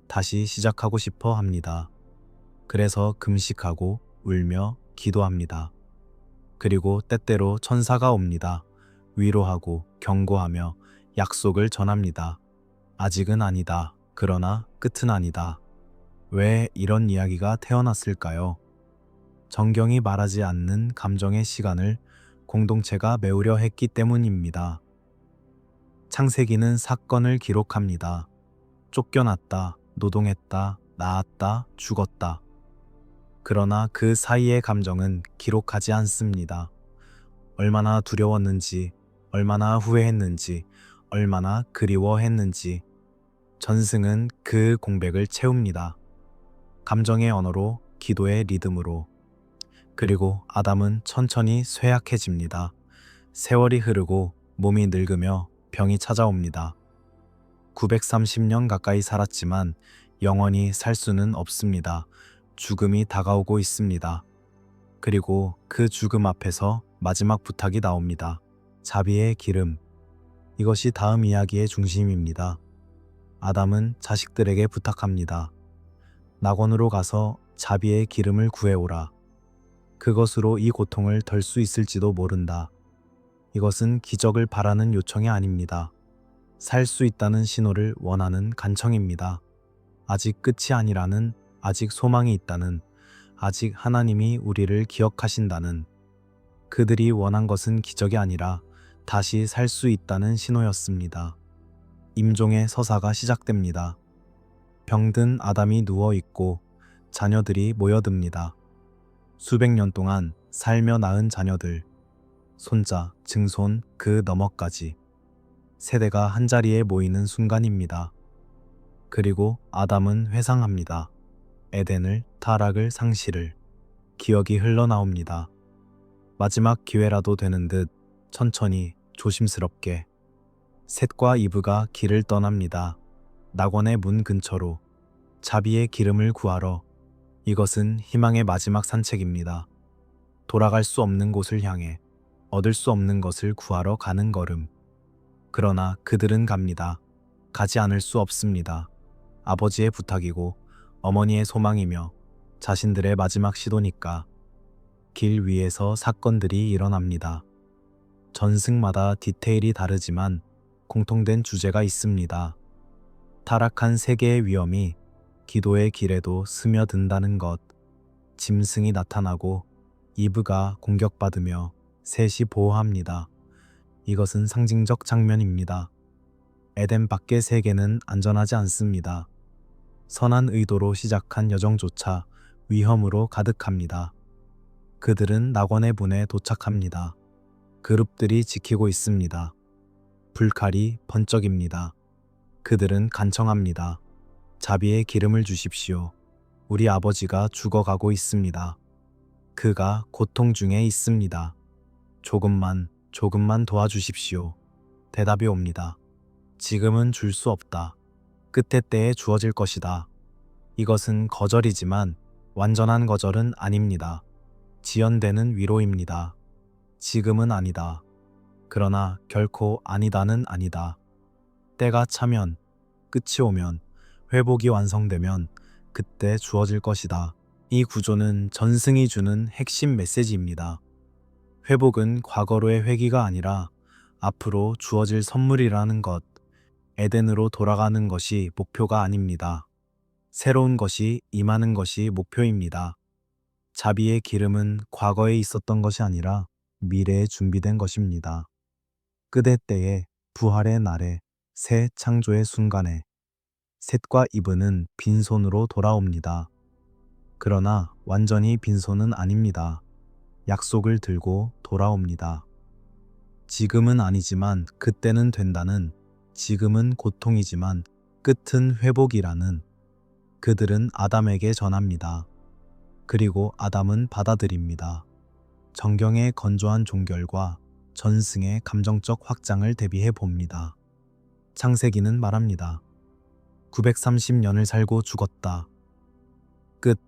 다시 시작하고 싶어 합니다. 그래서 금식하고 울며 기도합니다. 그리고 때때로 천사가 옵니다. 위로하고 경고하며 약속을 전합니다. 아직은 아니다. 그러나 끝은 아니다. 왜 이런 이야기가 태어났을까요? 정경이 말하지 않는 감정의 시간을 공동체가 메우려 했기 때문입니다. 창세기는 사건을 기록합니다. 쫓겨났다, 노동했다, 낳았다, 죽었다. 그러나 그 사이의 감정은 기록하지 않습니다. 얼마나 두려웠는지, 얼마나 후회했는지, 얼마나 그리워했는지. 전승은 그 공백을 채웁니다. 감정의 언어로, 기도의 리듬으로. 그리고 아담은 천천히 쇠약해집니다. 세월이 흐르고 몸이 늙으며 병이 찾아옵니다. 930년 가까이 살았지만 영원히 살 수는 없습니다. 죽음이 다가오고 있습니다. 그리고 그 죽음 앞에서 마지막 부탁이 나옵니다. 자비의 기름. 이것이 다음 이야기의 중심입니다. 아담은 자식들에게 부탁합니다. 낙원으로 가서 자비의 기름을 구해오라. 그것으로 이 고통을 덜 수 있을지도 모른다. 이것은 기적을 바라는 요청이 아닙니다. 살 수 있다는 신호를 원하는 간청입니다. 아직 끝이 아니라는, 아직 소망이 있다는, 아직 하나님이 우리를 기억하신다는. 그들이 원한 것은 기적이 아니라 다시 살 수 있다는 신호였습니다. 임종의 서사가 시작됩니다. 병든 아담이 누워있고 자녀들이 모여듭니다. 수백 년 동안 살며 낳은 자녀들, 손자, 증손, 그 너머까지. 세대가 한자리에 모이는 순간입니다. 그리고 아담은 회상합니다. 에덴을, 타락을, 상실을. 기억이 흘러나옵니다. 마지막 기회라도 되는 듯 천천히, 조심스럽게. 셋과 이브가 길을 떠납니다. 낙원의 문 근처로. 자비의 기름을 구하러. 이것은 희망의 마지막 산책입니다. 돌아갈 수 없는 곳을 향해, 얻을 수 없는 것을 구하러 가는 걸음. 그러나 그들은 갑니다. 가지 않을 수 없습니다. 아버지의 부탁이고 어머니의 소망이며 자신들의 마지막 시도니까. 길 위에서 사건들이 일어납니다. 전승마다 디테일이 다르지만 공통된 주제가 있습니다. 타락한 세계의 위험이 기도의 길에도 스며든다는 것. 짐승이 나타나고 이브가 공격받으며 셋이 보호합니다. 이것은 상징적 장면입니다. 에덴 밖의 세계는 안전하지 않습니다. 선한 의도로 시작한 여정조차 위험으로 가득합니다. 그들은 낙원의 문에 도착합니다. 그룹들이 지키고 있습니다. 불칼이 번쩍입니다. 그들은 간청합니다. 자비의 기름을 주십시오. 우리 아버지가 죽어가고 있습니다. 그가 고통 중에 있습니다. 조금만 도와주십시오. 대답이 옵니다. 지금은 줄 수 없다. 끝의 때에 주어질 것이다. 이것은 거절이지만 완전한 거절은 아닙니다. 지연되는 위로입니다. 지금은 아니다. 그러나 결코 아니다는 아니다. 때가 차면, 끝이 오면, 회복이 완성되면 그때 주어질 것이다. 이 구조는 전승이 주는 핵심 메시지입니다. 회복은 과거로의 회귀가 아니라 앞으로 주어질 선물이라는 것, 에덴으로 돌아가는 것이 목표가 아닙니다. 새로운 것이 임하는 것이 목표입니다. 자비의 기름은 과거에 있었던 것이 아니라 미래에 준비된 것입니다. 끝의 때에, 부활의 날에, 새 창조의 순간에 셋과 이브는 빈손으로 돌아옵니다. 그러나 완전히 빈손은 아닙니다. 약속을 들고 돌아옵니다. 지금은 아니지만 그때는 된다는, 지금은 고통이지만 끝은 회복이라는, 그들은 아담에게 전합니다. 그리고 아담은 받아들입니다. 정경의 건조한 종결과 전승의 감정적 확장을 대비해 봅니다. 창세기는 말합니다. 930년을 살고 죽었다. 끝.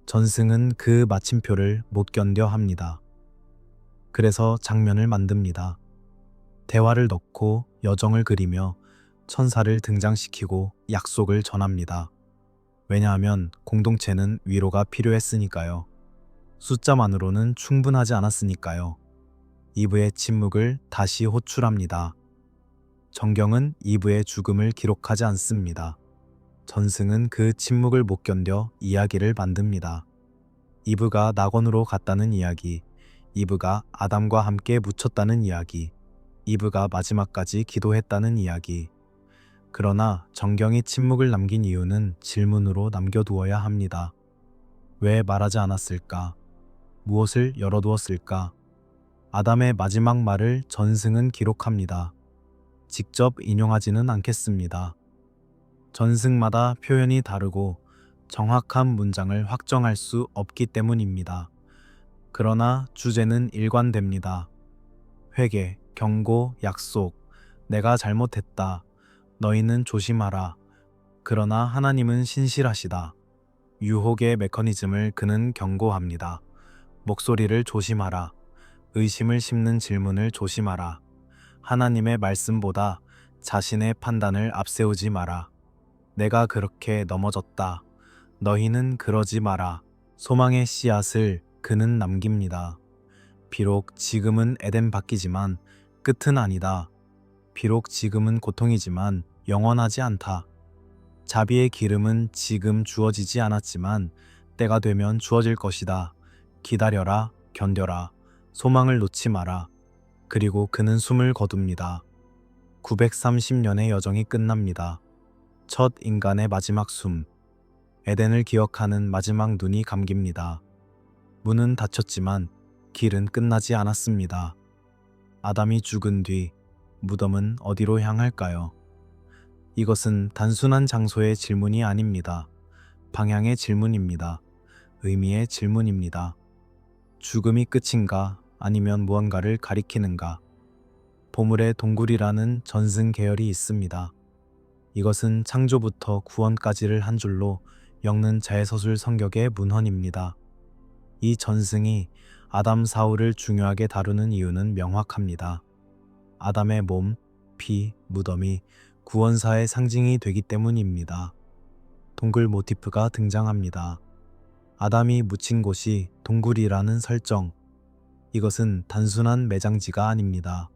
전승은 그 마침표를 못 견뎌 합니다. 그래서 장면을 만듭니다. 대화를 넣고 여정을 그리며 천사를 등장시키고 약속을 전합니다. 왜냐하면 공동체는 위로가 필요했으니까요. 숫자만으로는 충분하지 않았으니까요. 이브의 침묵을 다시 호출합니다. 정경은 이브의 죽음을 기록하지 않습니다. 전승은 그 침묵을 못 견뎌 이야기를 만듭니다. 이브가 낙원으로 갔다는 이야기, 이브가 아담과 함께 묻혔다는 이야기, 이브가 마지막까지 기도했다는 이야기. 그러나 정경이 침묵을 남긴 이유는 질문으로 남겨두어야 합니다. 왜 말하지 않았을까? 무엇을 열어두었을까? 아담의 마지막 말을 전승은 기록합니다. 직접 인용하지는 않겠습니다. 전승마다 표현이 다르고 정확한 문장을 확정할 수 없기 때문입니다. 그러나 주제는 일관됩니다. 회개, 경고, 약속, 내가 잘못했다. 너희는 조심하라. 그러나 하나님은 신실하시다. 유혹의 메커니즘을 그는 경고합니다. 목소리를 조심하라. 의심을 심는 질문을 조심하라. 하나님의 말씀보다 자신의 판단을 앞세우지 마라. 내가 그렇게 넘어졌다. 너희는 그러지 마라. 소망의 씨앗을 그는 남깁니다. 비록 지금은 에덴 밖이지만 끝은 아니다. 비록 지금은 고통이지만 영원하지 않다. 자비의 기름은 지금 주어지지 않았지만 때가 되면 주어질 것이다. 기다려라, 견뎌라, 소망을 놓지 마라. 그리고 그는 숨을 거둡니다. 930년의 여정이 끝납니다. 첫 인간의 마지막 숨. 에덴을 기억하는 마지막 눈이 감깁니다. 문은 닫혔지만 길은 끝나지 않았습니다. 아담이 죽은 뒤 무덤은 어디로 향할까요? 이것은 단순한 장소의 질문이 아닙니다. 방향의 질문입니다. 의미의 질문입니다. 죽음이 끝인가 아니면 무언가를 가리키는가? 보물의 동굴이라는 전승 계열이 있습니다. 이것은 창조부터 구원까지를 한 줄로 엮는 자해서술 성격의 문헌입니다. 이 전승이 아담 사후를 중요하게 다루는 이유는 명확합니다. 아담의 몸, 피, 무덤이 구원사의 상징이 되기 때문입니다. 동굴 모티프가 등장합니다. 아담이 묻힌 곳이 동굴이라는 설정. 이것은 단순한 매장지가 아닙니다.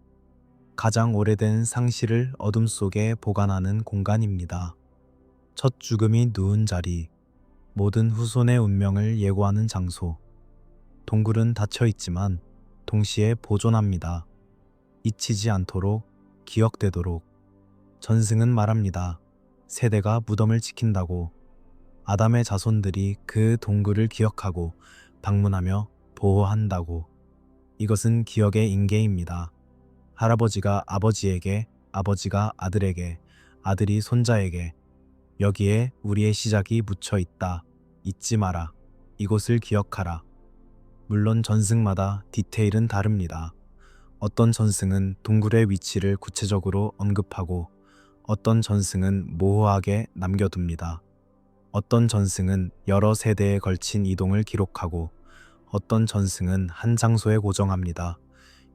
가장 오래된 상실을 어둠 속에 보관하는 공간입니다. 첫 죽음이 누운 자리, 모든 후손의 운명을 예고하는 장소. 동굴은 닫혀 있지만 동시에 보존합니다. 잊히지 않도록, 기억되도록. 전승은 말합니다. 세대가 무덤을 지킨다고. 아담의 자손들이 그 동굴을 기억하고 방문하며 보호한다고. 이것은 기억의 인계입니다. 할아버지가 아버지에게, 아버지가 아들에게, 아들이 손자에게. 여기에 우리의 시작이 묻혀 있다. 잊지 마라. 이곳을 기억하라. 물론 전승마다 디테일은 다릅니다. 어떤 전승은 동굴의 위치를 구체적으로 언급하고 어떤 전승은 모호하게 남겨둡니다. 어떤 전승은 여러 세대에 걸친 이동을 기록하고 어떤 전승은 한 장소에 고정합니다.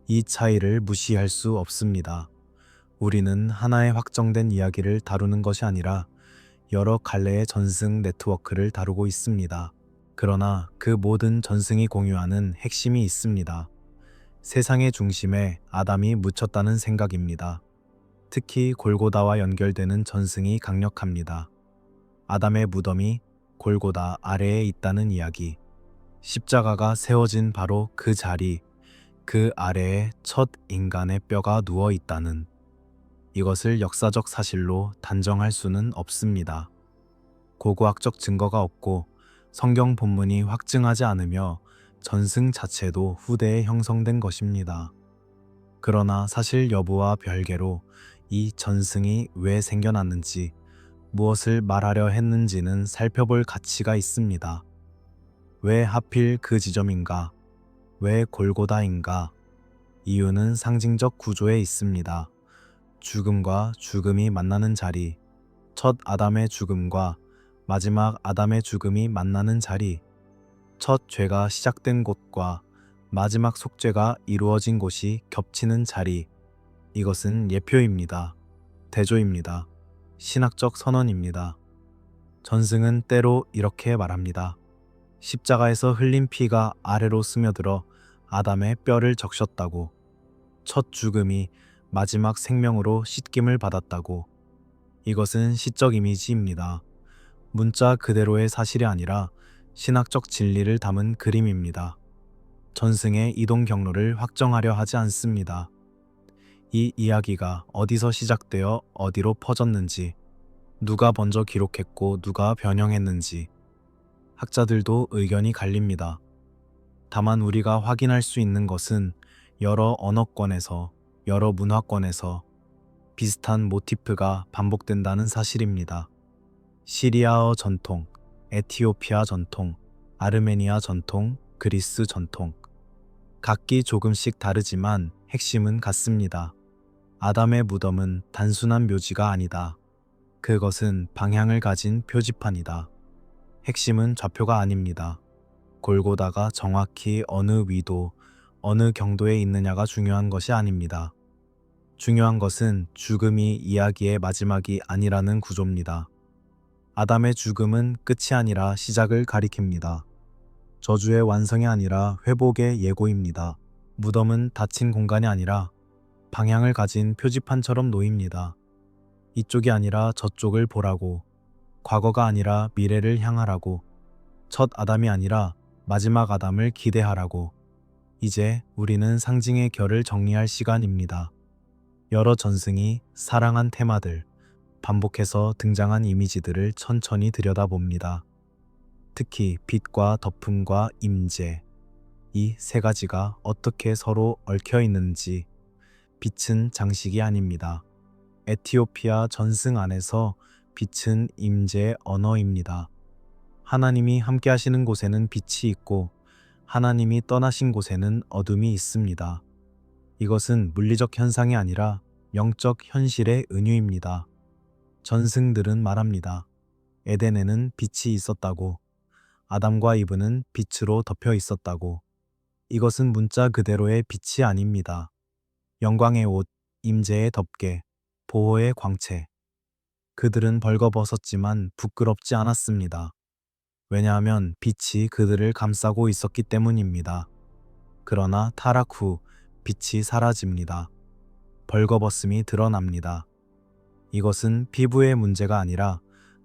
이 차이를 무시할 수 없습니다. 우리는 하나의 확정된 이야기를 다루는 것이 아니라 여러 갈래의 전승 네트워크를 다루고 있습니다. 그러나 그 모든 전승이 공유하는 핵심이 있습니다. 세상의 중심에 아담이 묻혔다는 생각입니다. 특히 골고다와 연결되는 전승이 강력합니다. 아담의 무덤이 골고다 아래에 있다는 이야기. 십자가가 세워진 바로 그 자리, 그 아래에 첫 인간의 뼈가 누워 있다는. 이것을 역사적 사실로 단정할 수는 없습니다. 고고학적 증거가 없고 성경 본문이 확증하지 않으며 전승 자체도 후대에 형성된 것입니다. 그러나 사실 여부와 별개로 이 전승이 왜 생겨났는지, 무엇을 말하려 했는지는 살펴볼 가치가 있습니다. 왜 하필 그 지점인가? 왜 골고다인가? 이유는 상징적 구조에 있습니다. 죽음과 죽음이 만나는 자리, 첫 아담의 죽음과 마지막 아담의 죽음이 만나는 자리, 첫 죄가 시작된 곳과 마지막 속죄가 이루어진 곳이 겹치는 자리. 이것은 예표입니다. 대조입니다. 신학적 선언입니다. 전승은 때로 이렇게 말합니다. 십자가에서 흘린 피가 아래로 스며들어 아담의 뼈를 적셨다고. 첫 죽음이 마지막 생명으로 씻김을 받았다고. 이것은 시적 이미지입니다. 문자 그대로의 사실이 아니라 신학적 진리를 담은 그림입니다. 전승의 이동 경로를 확정하려 하지 않습니다. 이 이야기가 어디서 시작되어 어디로 퍼졌는지, 누가 먼저 기록했고 누가 변형했는지, 학자들도 의견이 갈립니다. 다만 우리가 확인할 수 있는 것은 여러 언어권에서, 여러 문화권에서 비슷한 모티프가 반복된다는 사실입니다. 시리아어 전통, 에티오피아 전통, 아르메니아 전통, 그리스 전통. 각기 조금씩 다르지만 핵심은 같습니다. 아담의 무덤은 단순한 묘지가 아니다. 그것은 방향을 가진 표지판이다. 핵심은 좌표가 아닙니다. 골고다가 정확히 어느 위도, 어느 경도에 있느냐가 중요한 것이 아닙니다. 중요한 것은 죽음이 이야기의 마지막이 아니라는 구조입니다. 아담의 죽음은 끝이 아니라 시작을 가리킵니다. 저주의 완성이 아니라 회복의 예고입니다. 무덤은 닫힌 공간이 아니라 방향을 가진 표지판처럼 놓입니다. 이쪽이 아니라 저쪽을 보라고, 과거가 아니라 미래를 향하라고, 첫 아담이 아니라 마지막 아담을 기대하라고. 이제 우리는 상징의 결을 정리할 시간입니다. 여러 전승이 사랑한 테마들, 반복해서 등장한 이미지들을 천천히 들여다봅니다. 특히 빛과 덮음과 임재, 이 세 가지가 어떻게 서로 얽혀 있는지. 빛은 장식이 아닙니다. 에티오피아 전승 안에서 빛은 임재의 언어입니다. 하나님이 함께 하시는 곳에는 빛이 있고 하나님이 떠나신 곳에는 어둠이 있습니다. 이것은 물리적 현상이 아니라 영적 현실의 은유입니다. 전승들은 말합니다. 에덴에는 빛이 있었다고. 아담과 이브는 빛으로 덮여 있었다고. 이것은 문자 그대로의 빛이 아닙니다. 영광의 옷, 임재의 덮개, 보호의 광채. 그들은 벌거벗었지만 부끄럽지 않았습니다. 왜냐하면 빛이 그들을 감싸고 있었기 때문입니다. 그러나 타락 후 빛이 사라집니다. 벌거벗음이 드러납니다. 이것은 피부의 문제가 아니라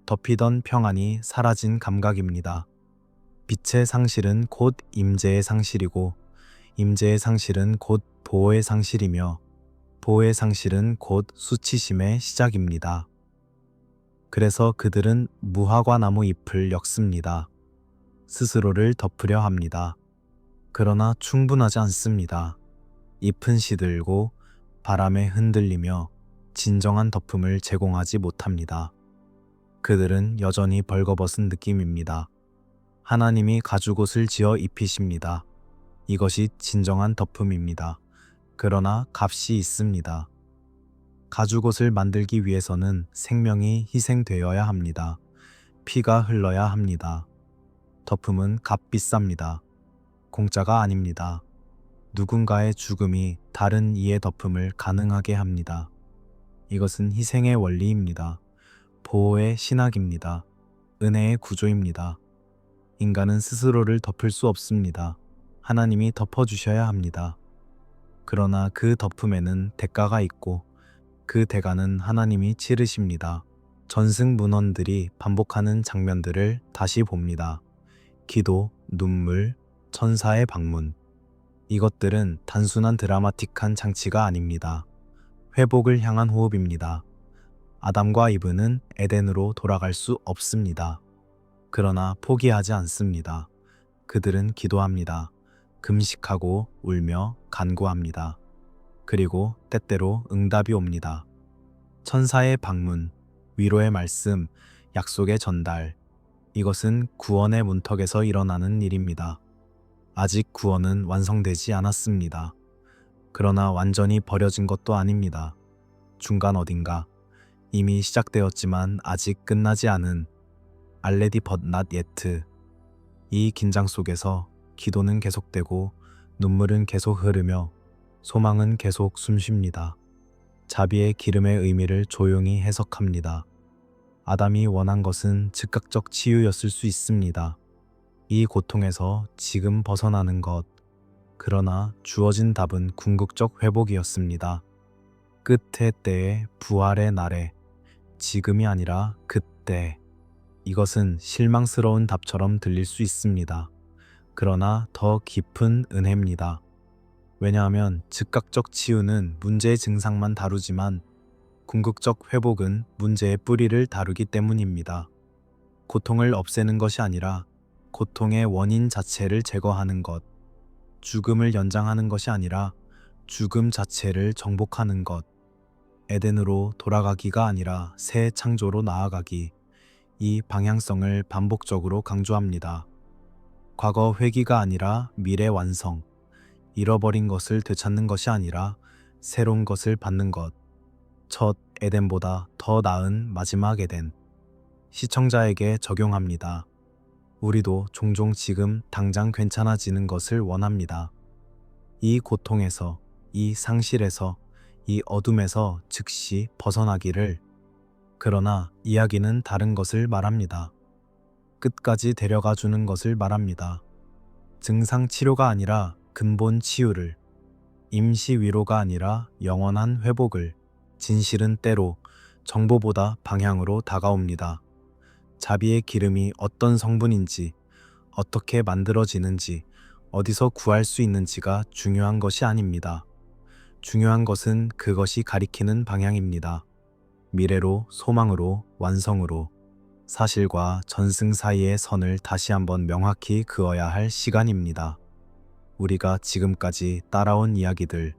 덮이던 평안이 사라진 감각입니다. 빛의 상실은 곧 임재의 상실이고 임재의 상실은 곧 보호의 상실이며 보호의 상실은 곧 수치심의 시작입니다. 그래서 그들은 무화과 나무 잎을 엮습니다. 스스로를 덮으려 합니다. 그러나 충분하지 않습니다. 잎은 시들고 바람에 흔들리며 진정한 덮음을 제공하지 못합니다. 그들은 여전히 벌거벗은 느낌입니다. 하나님이 가죽옷을 지어 입히십니다. 이것이 진정한 덮음입니다. 그러나 값이 있습니다. 가죽옷을 만들기 위해서는 생명이 희생되어야 합니다. 피가 흘러야 합니다. 덮음은 값비쌉니다. 공짜가 아닙니다. 누군가의 죽음이 다른 이의 덮음을 가능하게 합니다. 이것은 희생의 원리입니다. 보호의 신학입니다. 은혜의 구조입니다. 인간은 스스로를 덮을 수 없습니다. 하나님이 덮어주셔야 합니다. 그러나 그 덮음에는 대가가 있고 그 대가는 하나님이 치르십니다. 전승 문헌들이 반복하는 장면들을 다시 봅니다. 기도, 눈물, 천사의 방문. 이것들은 단순한 드라마틱한 장치가 아닙니다. 회복을 향한 호흡입니다. 아담과 이브는 에덴으로 돌아갈 수 없습니다. 그러나 포기하지 않습니다. 그들은 기도합니다. 금식하고 울며 간구합니다. 그리고 때때로 응답이 옵니다. 천사의 방문, 위로의 말씀, 약속의 전달. 이것은 구원의 문턱에서 일어나는 일입니다. 아직 구원은 완성되지 않았습니다. 그러나 완전히 버려진 것도 아닙니다. 중간 어딘가 이미 시작되었지만 아직 끝나지 않은 already but not yet. 이 긴장 속에서 기도는 계속되고 눈물은 계속 흐르며 소망은 계속 숨쉽니다. 자비의 기름의 의미를 조용히 해석합니다. 아담이 원한 것은 즉각적 치유였을 수 있습니다. 이 고통에서 지금 벗어나는 것. 그러나 주어진 답은 궁극적 회복이었습니다. 끝의 때에 부활의 날에 지금이 아니라 그때. 이것은 실망스러운 답처럼 들릴 수 있습니다. 그러나 더 깊은 은혜입니다. 왜냐하면 즉각적 치유는 문제의 증상만 다루지만 궁극적 회복은 문제의 뿌리를 다루기 때문입니다. 고통을 없애는 것이 아니라 고통의 원인 자체를 제거하는 것, 죽음을 연장하는 것이 아니라 죽음 자체를 정복하는 것, 에덴으로 돌아가기가 아니라 새 창조로 나아가기, 이 방향성을 반복적으로 강조합니다. 과거 회귀가 아니라 미래 완성, 잃어버린 것을 되찾는 것이 아니라 새로운 것을 받는 것, 첫 에덴보다 더 나은 마지막 에덴. 시청자에게 적용합니다. 우리도 종종 지금 당장 괜찮아지는 것을 원합니다. 이 고통에서, 이 상실에서, 이 어둠에서 즉시 벗어나기를. 그러나 이야기는 다른 것을 말합니다. 끝까지 데려가 주는 것을 말합니다. 증상 치료가 아니라 근본 치유를, 임시 위로가 아니라 영원한 회복을. 진실은 때로 정보보다 방향으로 다가옵니다. 자비의 기름이 어떤 성분인지, 어떻게 만들어지는지, 어디서 구할 수 있는지가 중요한 것이 아닙니다. 중요한 것은 그것이 가리키는 방향입니다. 미래로, 소망으로, 완성으로. 사실과 전승 사이의 선을 다시 한번 명확히 그어야 할 시간입니다. 우리가 지금까지 따라온 이야기들,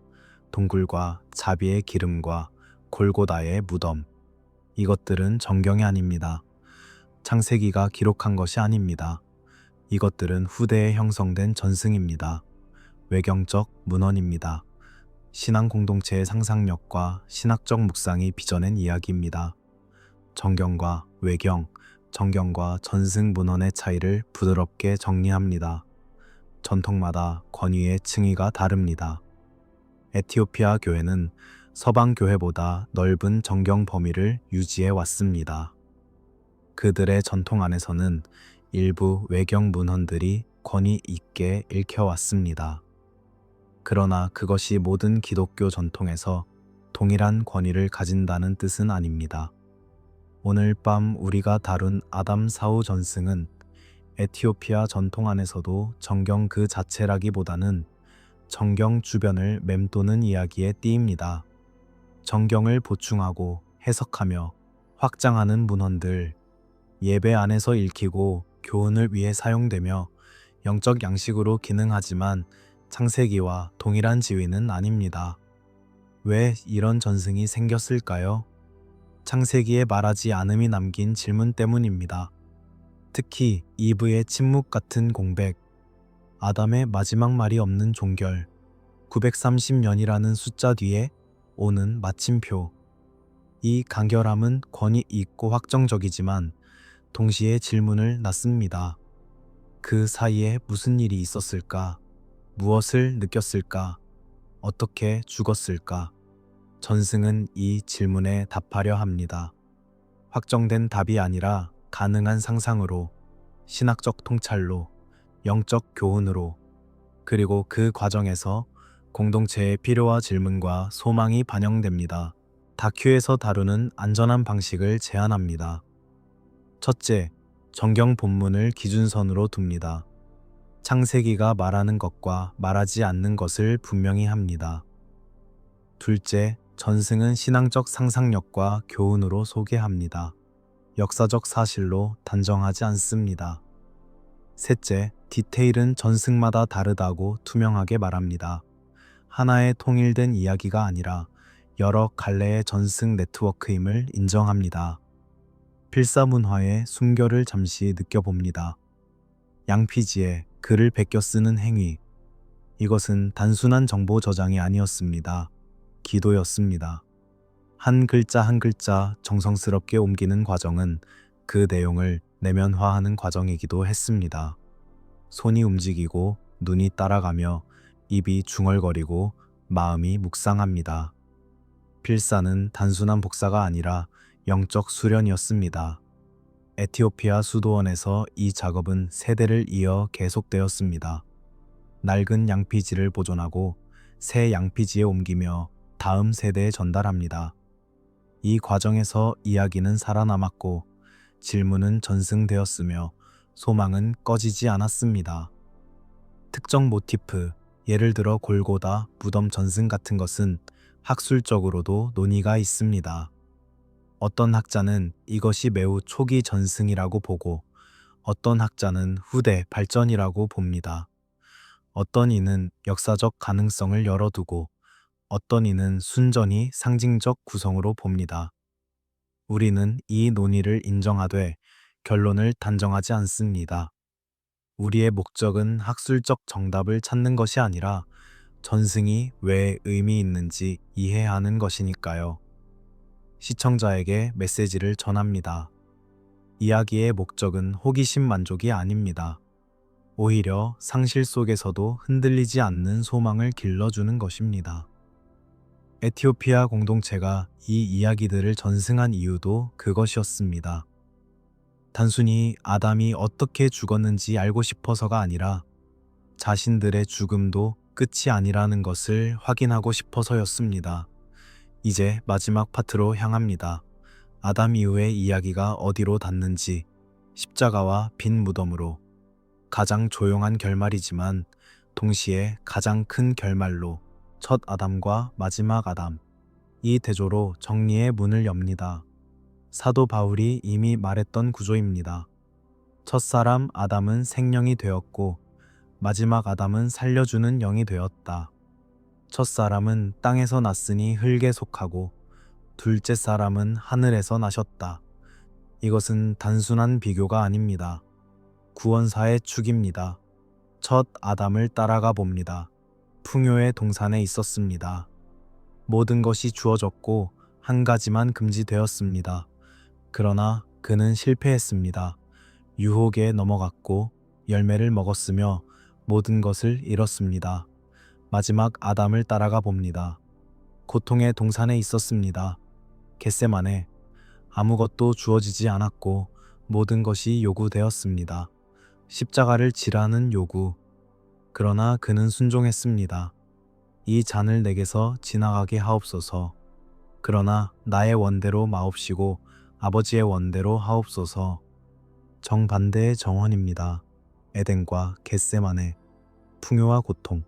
동굴과 자비의 기름과 골고다의 무덤. 이것들은 정경이 아닙니다. 창세기가 기록한 것이 아닙니다. 이것들은 후대에 형성된 전승입니다. 외경적 문헌입니다. 신앙 공동체의 상상력과 신학적 묵상이 빚어낸 이야기입니다. 정경과 외경, 정경과 전승 문헌의 차이를 부드럽게 정리합니다. 전통마다 권위의 층위가 다릅니다. 에티오피아 교회는 서방 교회보다 넓은 정경 범위를 유지해 왔습니다. 그들의 전통 안에서는 일부 외경 문헌들이 권위 있게 읽혀왔습니다. 그러나 그것이 모든 기독교 전통에서 동일한 권위를 가진다는 뜻은 아닙니다. 오늘 밤 우리가 다룬 아담 사후 전승은 에티오피아 전통 안에서도 정경 그 자체라기보다는 정경 주변을 맴도는 이야기에 띄입니다. 정경을 보충하고 해석하며 확장하는 문헌들, 예배 안에서 읽히고 교훈을 위해 사용되며 영적 양식으로 기능하지만 창세기와 동일한 지위는 아닙니다. 왜 이런 전승이 생겼을까요? 창세기에 말하지 않음이 남긴 질문 때문입니다. 특히 이브의 침묵 같은 공백, 아담의 마지막 말이 없는 종결, 930년이라는 숫자 뒤에 오는 마침표. 이 간결함은 권위 있고 확정적이지만 동시에 질문을 낳습니다. 그 사이에 무슨 일이 있었을까? 무엇을 느꼈을까? 어떻게 죽었을까? 전승은 이 질문에 답하려 합니다. 확정된 답이 아니라 가능한 상상으로, 신학적 통찰로, 영적 교훈으로, 그리고 그 과정에서 공동체의 필요와 질문과 소망이 반영됩니다. 다큐에서 다루는 안전한 방식을 제안합니다. 첫째, 정경 본문을 기준선으로 둡니다. 창세기가 말하는 것과 말하지 않는 것을 분명히 합니다. 둘째, 전승은 신앙적 상상력과 교훈으로 소개합니다. 역사적 사실로 단정하지 않습니다. 셋째, 디테일은 전승마다 다르다고 투명하게 말합니다. 하나의 통일된 이야기가 아니라 여러 갈래의 전승 네트워크임을 인정합니다. 필사문화의 숨결을 잠시 느껴봅니다. 양피지에 글을 베껴 쓰는 행위. 이것은 단순한 정보 저장이 아니었습니다. 기도였습니다. 한 글자 한 글자 정성스럽게 옮기는 과정은 그 내용을 내면화하는 과정이기도 했습니다. 손이 움직이고 눈이 따라가며 입이 중얼거리고 마음이 묵상합니다. 필사는 단순한 복사가 아니라 영적 수련이었습니다. 에티오피아 수도원에서 이 작업은 세대를 이어 계속되었습니다. 낡은 양피지를 보존하고 새 양피지에 옮기며 다음 세대에 전달합니다. 이 과정에서 이야기는 살아남았고 질문은 전승되었으며 소망은 꺼지지 않았습니다. 특정 모티프, 예를 들어 골고다, 무덤 전승 같은 것은 학술적으로도 논의가 있습니다. 어떤 학자는 이것이 매우 초기 전승이라고 보고 어떤 학자는 후대 발전이라고 봅니다. 어떤 이는 역사적 가능성을 열어두고 어떤 이는 순전히 상징적 구성으로 봅니다. 우리는 이 논의를 인정하되 결론을 단정하지 않습니다. 우리의 목적은 학술적 정답을 찾는 것이 아니라 전승이 왜 의미 있는지 이해하는 것이니까요. 시청자에게 메시지를 전합니다. 이야기의 목적은 호기심 만족이 아닙니다. 오히려 상실 속에서도 흔들리지 않는 소망을 길러주는 것입니다. 에티오피아 공동체가 이 이야기들을 전승한 이유도 그것이었습니다. 단순히 아담이 어떻게 죽었는지 알고 싶어서가 아니라 자신들의 죽음도 끝이 아니라는 것을 확인하고 싶어서였습니다. 이제 마지막 파트로 향합니다. 아담 이후의 이야기가 어디로 닿는지, 십자가와 빈 무덤으로, 가장 조용한 결말이지만 동시에 가장 큰 결말로, 첫 아담과 마지막 아담, 이 대조로 정리의 문을 엽니다. 사도 바울이 이미 말했던 구조입니다. 첫사람 아담은 생명이 되었고 마지막 아담은 살려주는 영이 되었다. 첫사람은 땅에서 났으니 흙에 속하고 둘째 사람은 하늘에서 나셨다. 이것은 단순한 비교가 아닙니다. 구원사의 축입니다. 첫 아담을 따라가 봅니다. 풍요의 동산에 있었습니다. 모든 것이 주어졌고 한 가지만 금지되었습니다. 그러나 그는 실패했습니다. 유혹에 넘어갔고 열매를 먹었으며 모든 것을 잃었습니다. 마지막 아담을 따라가 봅니다. 고통의 동산에 있었습니다. 겟세마네. 아무것도 주어지지 않았고 모든 것이 요구되었습니다. 십자가를 지라는 요구. 그러나 그는 순종했습니다. 이 잔을 내게서 지나가게 하옵소서. 그러나 나의 원대로 마옵시고 아버지의 원대로 하옵소서. 정반대의 정원입니다. 에덴과 겟세마네, 풍요와 고통,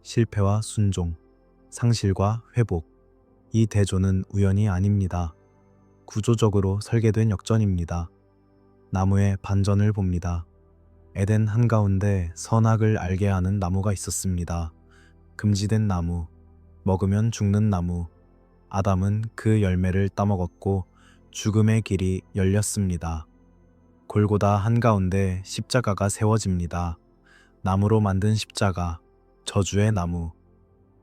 실패와 순종, 상실과 회복. 이 대조는 우연이 아닙니다. 구조적으로 설계된 역전입니다. 나무의 반전을 봅니다. 에덴 한가운데 선악을 알게 하는 나무가 있었습니다. 금지된 나무, 먹으면 죽는 나무. 아담은 그 열매를 따먹었고 죽음의 길이 열렸습니다. 골고다 한가운데 십자가가 세워집니다. 나무로 만든 십자가, 저주의 나무.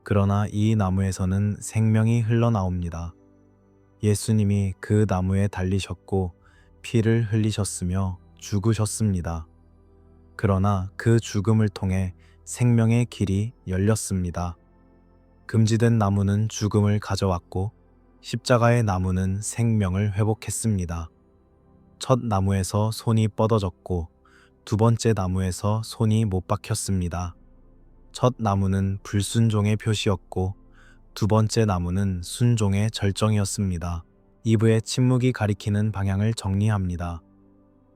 그러나 이 나무에서는 생명이 흘러나옵니다. 예수님이 그 나무에 달리셨고 피를 흘리셨으며 죽으셨습니다. 그러나 그 죽음을 통해 생명의 길이 열렸습니다. 금지된 나무는 죽음을 가져왔고 십자가의 나무는 생명을 회복했습니다. 첫 나무에서 손이 뻗어졌고 두 번째 나무에서 손이 못 박혔습니다. 첫 나무는 불순종의 표시였고 두 번째 나무는 순종의 절정이었습니다. 이브의 침묵이 가리키는 방향을 정리합니다.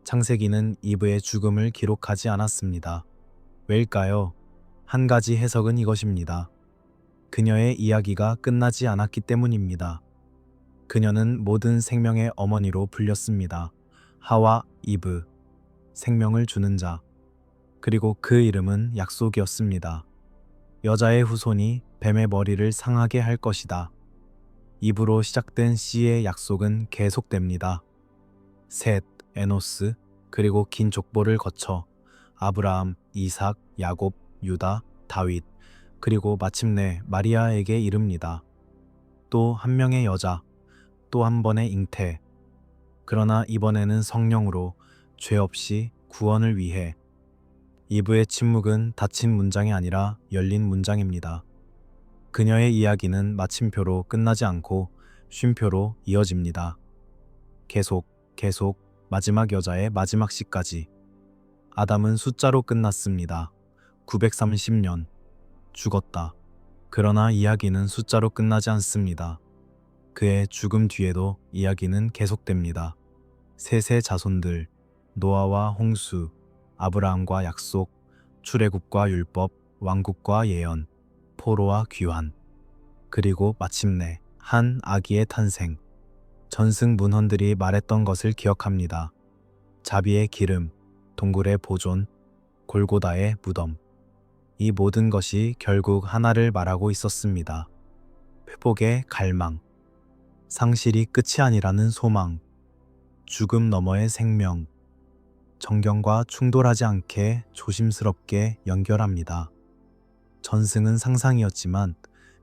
창세기는 이브의 죽음을 기록하지 않았습니다. 왜일까요? 한 가지 해석은 이것입니다. 그녀의 이야기가 끝나지 않았기 때문입니다. 그녀는 모든 생명의 어머니로 불렸습니다. 하와, 이브, 생명을 주는 자. 그리고 그 이름은 약속이었습니다. 여자의 후손이 뱀의 머리를 상하게 할 것이다. 이브로 시작된 씨의 약속은 계속됩니다. 셋, 에노스, 그리고 긴 족보를 거쳐 아브라함, 이삭, 야곱, 유다, 다윗, 그리고 마침내 마리아에게 이릅니다. 또 한 명의 여자, 또 한 번의 잉태. 그러나 이번에는 성령으로 죄 없이 구원을 위해. 이브의 침묵은 닫힌 문장이 아니라 열린 문장입니다. 그녀의 이야기는 마침표로 끝나지 않고 쉼표로 이어집니다. 계속, 마지막 여자의 마지막 시까지. 아담은 숫자로 끝났습니다. 930년. 죽었다. 그러나 이야기는 숫자로 끝나지 않습니다. 그의 죽음 뒤에도 이야기는 계속됩니다. 셋의 자손들, 노아와 홍수, 아브라함과 약속, 출애굽과 율법, 왕국과 예언, 포로와 귀환, 그리고 마침내 한 아기의 탄생. 전승 문헌들이 말했던 것을 기억합니다. 자비의 기름, 동굴의 보존, 골고다의 무덤. 이 모든 것이 결국 하나를 말하고 있었습니다. 회복의 갈망, 상실이 끝이 아니라는 소망, 죽음 너머의 생명. 정경과 충돌하지 않게 조심스럽게 연결합니다. 전승은 상상이었지만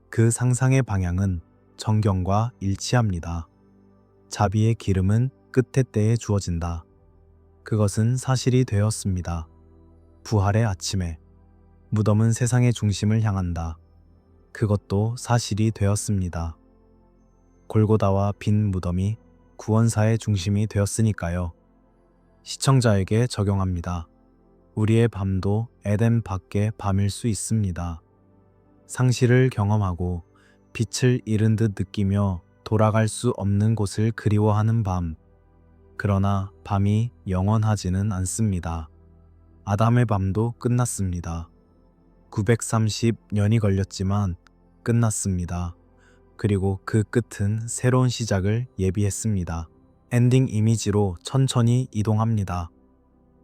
그 상상의 방향은 정경과 일치합니다. 자비의 기름은 끝의 때에 주어진다. 그것은 사실이 되었습니다. 부활의 아침에 무덤은 세상의 중심을 향한다. 그것도 사실이 되었습니다. 골고다와 빈 무덤이 구원사의 중심이 되었으니까요. 시청자에게 적용합니다. 우리의 밤도 에덴 밖의 밤일 수 있습니다. 상실을 경험하고 빛을 잃은 듯 느끼며 돌아갈 수 없는 곳을 그리워하는 밤. 그러나 밤이 영원하지는 않습니다. 아담의 밤도 끝났습니다. 930년이 걸렸지만 끝났습니다. 그리고 그 끝은 새로운 시작을 예비했습니다. 엔딩 이미지로 천천히 이동합니다.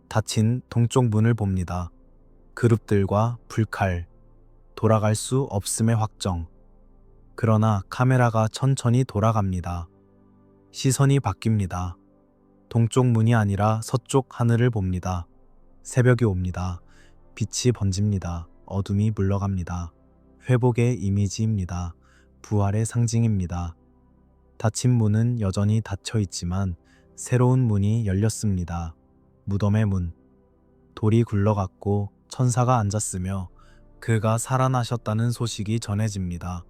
닫힌 동쪽 문을 봅니다. 그룹들과 불칼, 돌아갈 수 없음의 확정. 그러나 카메라가 천천히 돌아갑니다. 시선이 바뀝니다. 동쪽 문이 아니라 서쪽 하늘을 봅니다. 새벽이 옵니다. 빛이 번집니다. 어둠이 물러갑니다. 회복의 이미지입니다. 부활의 상징입니다. 닫힌 문은 여전히 닫혀 있지만 새로운 문이 열렸습니다. 무덤의 문. 돌이 굴러갔고 천사가 앉았으며 그가 살아나셨다는 소식이 전해집니다.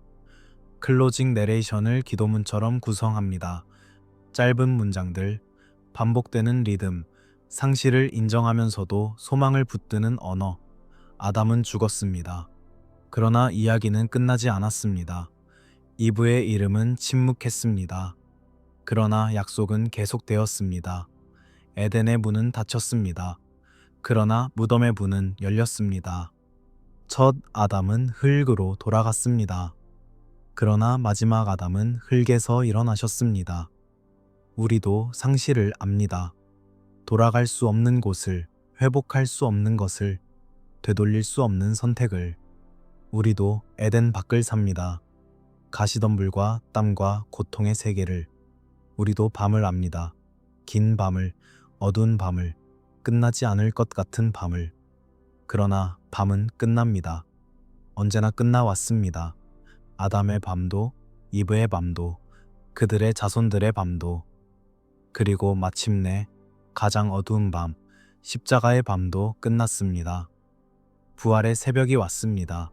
클로징 내레이션을 기도문처럼 구성합니다. 짧은 문장들, 반복되는 리듬, 상실을 인정하면서도 소망을 붙드는 언어. 아담은 죽었습니다. 그러나 이야기는 끝나지 않았습니다. 이브의 이름은 침묵했습니다. 그러나 약속은 계속되었습니다. 에덴의 문은 닫혔습니다. 그러나 무덤의 문은 열렸습니다. 첫 아담은 흙으로 돌아갔습니다. 그러나 마지막 아담은 흙에서 일어나셨습니다. 우리도 상실을 압니다. 돌아갈 수 없는 곳을, 회복할 수 없는 것을, 되돌릴 수 없는 선택을. 우리도 에덴 밖을 삽니다. 가시덤불과 땀과 고통의 세계를. 우리도 밤을 압니다. 긴 밤을, 어두운 밤을, 끝나지 않을 것 같은 밤을. 그러나 밤은 끝납니다. 언제나 끝나왔습니다. 아담의 밤도, 이브의 밤도, 그들의 자손들의 밤도. 그리고 마침내 가장 어두운 밤, 십자가의 밤도 끝났습니다. 부활의 새벽이 왔습니다.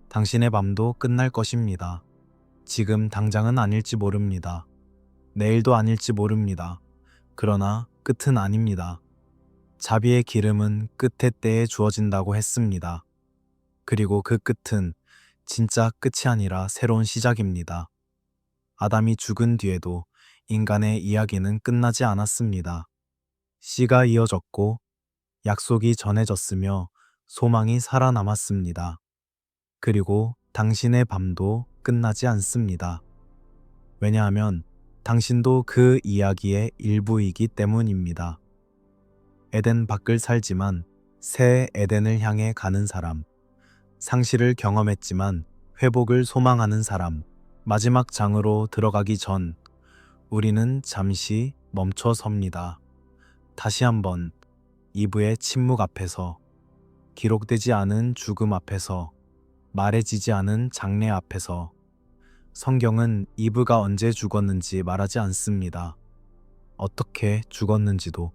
당신의 밤도 끝날 것입니다. 지금 당장은 아닐지 모릅니다. 내일도 아닐지 모릅니다. 그러나 끝은 아닙니다. 자비의 기름은 끝의 때에 주어진다고 했습니다. 그리고 그 끝은 진짜 끝이 아니라 새로운 시작입니다. 아담이 죽은 뒤에도 인간의 이야기는 끝나지 않았습니다. 씨가 이어졌고 약속이 전해졌으며 소망이 살아남았습니다. 그리고 당신의 밤도 끝나지 않습니다. 왜냐하면 당신도 그 이야기의 일부이기 때문입니다. 에덴 밖을 살지만 새 에덴을 향해 가는 사람, 상실을 경험했지만 회복을 소망하는 사람, 마지막 장으로 들어가기 전 우리는 잠시 멈춰 섭니다. 다시 한번 이브의 침묵 앞에서, 기록되지 않은 죽음 앞에서, 말해지지 않은 장례 앞에서. 성경은 이브가 언제 죽었는지 말하지 않습니다. 어떻게 죽었는지도,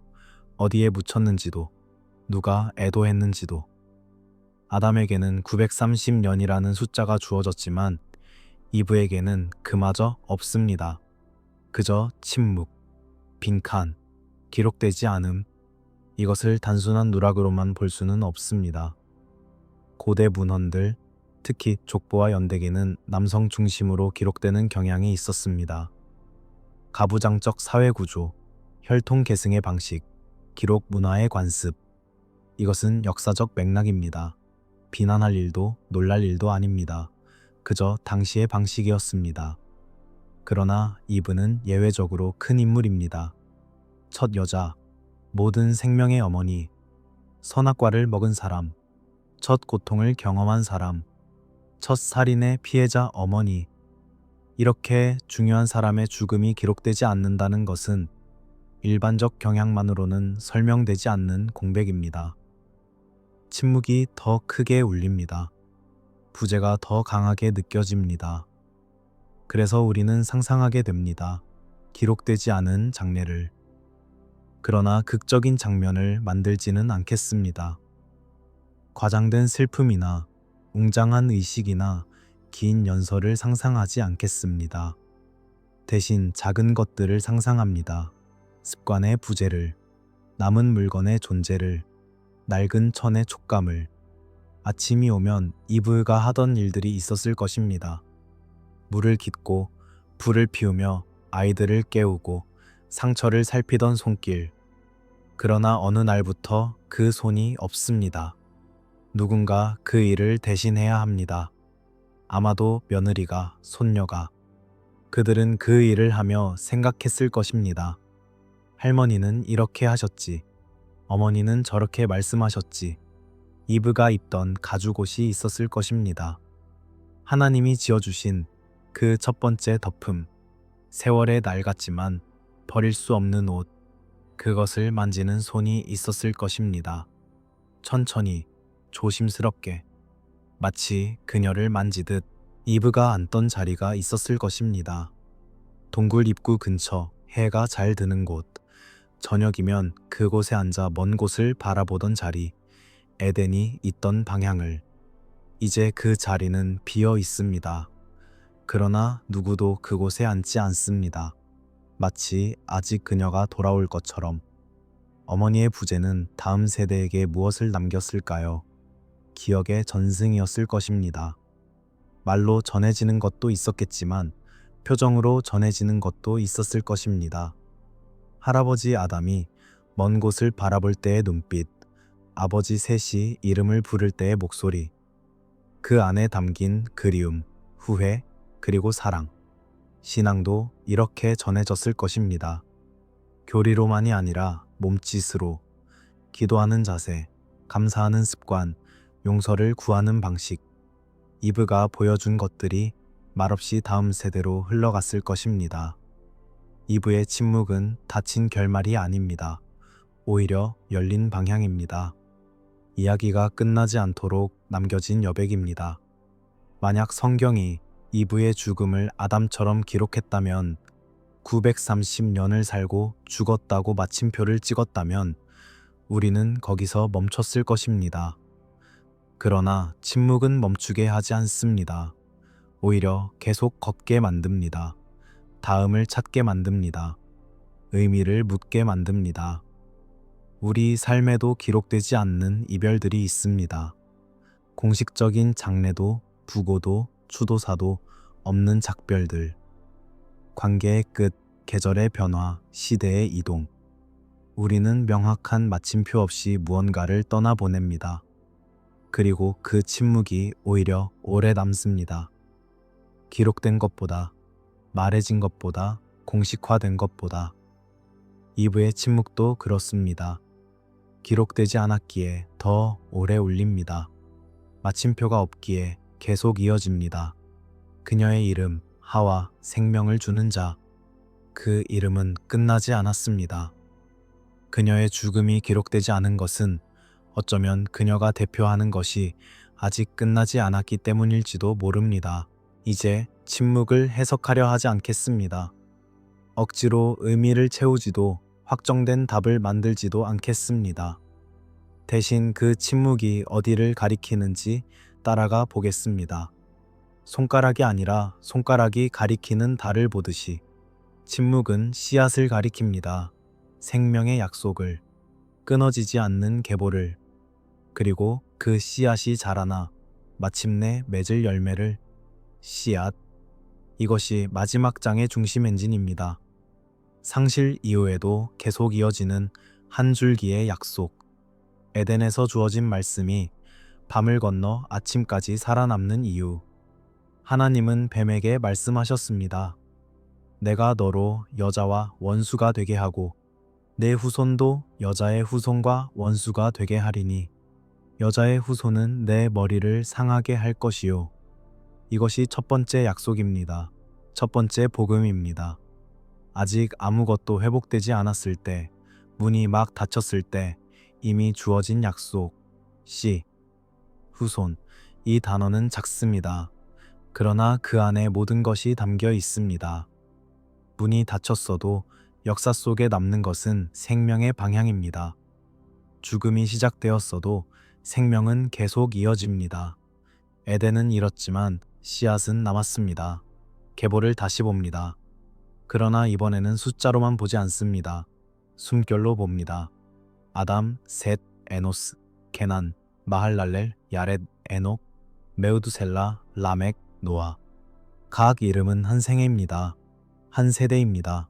어디에 묻혔는지도, 누가 애도했는지도. 아담에게는 930년이라는 숫자가 주어졌지만 이브에게는 그마저 없습니다. 그저 침묵, 빈칸, 기록되지 않음. 이것을 단순한 누락으로만 볼 수는 없습니다. 고대 문헌들, 특히 족보와 연대기는 남성 중심으로 기록되는 경향이 있었습니다. 가부장적 사회구조, 혈통 계승의 방식, 기록 문화의 관습. 이것은 역사적 맥락입니다. 비난할 일도 놀랄 일도 아닙니다. 그저 당시의 방식이었습니다. 그러나 이브는 예외적으로 큰 인물입니다. 첫 여자, 모든 생명의 어머니, 선악과를 먹은 사람, 첫 고통을 경험한 사람, 첫 살인의 피해자 어머니. 이렇게 중요한 사람의 죽음이 기록되지 않는다는 것은 일반적 경향만으로는 설명되지 않는 공백입니다. 침묵이 더 크게 울립니다. 부재가 더 강하게 느껴집니다. 그래서 우리는 상상하게 됩니다. 기록되지 않은 장례를. 그러나 극적인 장면을 만들지는 않겠습니다. 과장된 슬픔이나 웅장한 의식이나 긴 연설을 상상하지 않겠습니다. 대신 작은 것들을 상상합니다. 습관의 부재를, 남은 물건의 존재를, 낡은 천의 촉감을. 아침이 오면 이브가 하던 일들이 있었을 것입니다. 물을 깃고 불을 피우며 아이들을 깨우고 상처를 살피던 손길. 그러나 어느 날부터 그 손이 없습니다. 누군가 그 일을 대신해야 합니다. 아마도 며느리가, 손녀가. 그들은 그 일을 하며 생각했을 것입니다. 할머니는 이렇게 하셨지. 어머니는 저렇게 말씀하셨지. 이브가 입던 가죽옷이 있었을 것입니다. 하나님이 지어주신 그 첫 번째 덮음. 세월의 날 같지만 버릴 수 없는 옷. 그것을 만지는 손이 있었을 것입니다. 천천히, 조심스럽게. 마치 그녀를 만지듯 이브가 앉던 자리가 있었을 것입니다. 동굴 입구 근처, 해가 잘 드는 곳. 저녁이면 그곳에 앉아 먼 곳을 바라보던 자리. 에덴이 있던 방향을. 이제 그 자리는 비어 있습니다. 그러나 누구도 그곳에 앉지 않습니다. 마치 아직 그녀가 돌아올 것처럼. 어머니의 부재는 다음 세대에게 무엇을 남겼을까요? 기억의 전승이었을 것입니다. 말로 전해지는 것도 있었겠지만 표정으로 전해지는 것도 있었을 것입니다. 할아버지 아담이 먼 곳을 바라볼 때의 눈빛, 아버지 셋이 이름을 부를 때의 목소리, 그 안에 담긴 그리움, 후회, 그리고 사랑. 신앙도 이렇게 전해졌을 것입니다. 교리로만이 아니라 몸짓으로, 기도하는 자세, 감사하는 습관, 용서를 구하는 방식, 이브가 보여준 것들이 말없이 다음 세대로 흘러갔을 것입니다. 이브의 침묵은 닫힌 결말이 아닙니다. 오히려 열린 방향입니다. 이야기가 끝나지 않도록 남겨진 여백입니다. 만약 성경이 이브의 죽음을 아담처럼 기록했다면, 930년을 살고 죽었다고 마침표를 찍었다면 우리는 거기서 멈췄을 것입니다. 그러나 침묵은 멈추게 하지 않습니다. 오히려 계속 걷게 만듭니다. 다음을 찾게 만듭니다. 의미를 묻게 만듭니다. 우리 삶에도 기록되지 않는 이별들이 있습니다. 공식적인 장례도 부고도 추도사도 없는 작별들. 관계의 끝, 계절의 변화, 시대의 이동. 우리는 명확한 마침표 없이 무언가를 떠나보냅니다. 그리고 그 침묵이 오히려 오래 남습니다. 기록된 것보다, 말해진 것보다, 공식화된 것보다. 이브의 침묵도 그렇습니다. 기록되지 않았기에 더 오래 울립니다. 마침표가 없기에 계속 이어집니다. 그녀의 이름, 하와, 생명을 주는 자. 그 이름은 끝나지 않았습니다. 그녀의 죽음이 기록되지 않은 것은 어쩌면 그녀가 대표하는 것이 아직 끝나지 않았기 때문일지도 모릅니다. 이제 침묵을 해석하려 하지 않겠습니다. 억지로 의미를 채우지도 확정된 답을 만들지도 않겠습니다. 대신 그 침묵이 어디를 가리키는지 따라가 보겠습니다. 손가락이 아니라 손가락이 가리키는 달을 보듯이 침묵은 씨앗을 가리킵니다. 생명의 약속을, 끊어지지 않는 계보를, 그리고 그 씨앗이 자라나 마침내 맺을 열매를. 씨앗. 이것이 마지막 장의 중심 엔진입니다. 상실 이후에도 계속 이어지는 한 줄기의 약속. 에덴에서 주어진 말씀이 밤을 건너 아침까지 살아남는 이유. 하나님은 뱀에게 말씀하셨습니다. 내가 너로 여자와 원수가 되게 하고 내 후손도 여자의 후손과 원수가 되게 하리니 여자의 후손은 내 머리를 상하게 할 것이요. 이것이 첫 번째 약속입니다. 첫 번째 복음입니다. 아직 아무것도 회복되지 않았을 때, 문이 막 닫혔을 때 이미 주어진 약속. 씨, 후손. 이 단어는 작습니다. 그러나 그 안에 모든 것이 담겨 있습니다. 문이 닫혔어도 역사 속에 남는 것은 생명의 방향입니다. 죽음이 시작되었어도 생명은 계속 이어집니다. 에덴은 잃었지만 씨앗은 남았습니다. 계보를 다시 봅니다. 그러나 이번에는 숫자로만 보지 않습니다. 숨결로 봅니다. 아담, 셋, 에노스, 게난, 마할랄렐, 야렛, 에녹, 메우두셀라, 라멕, 노아. 각 이름은 한 생애입니다. 한 세대입니다.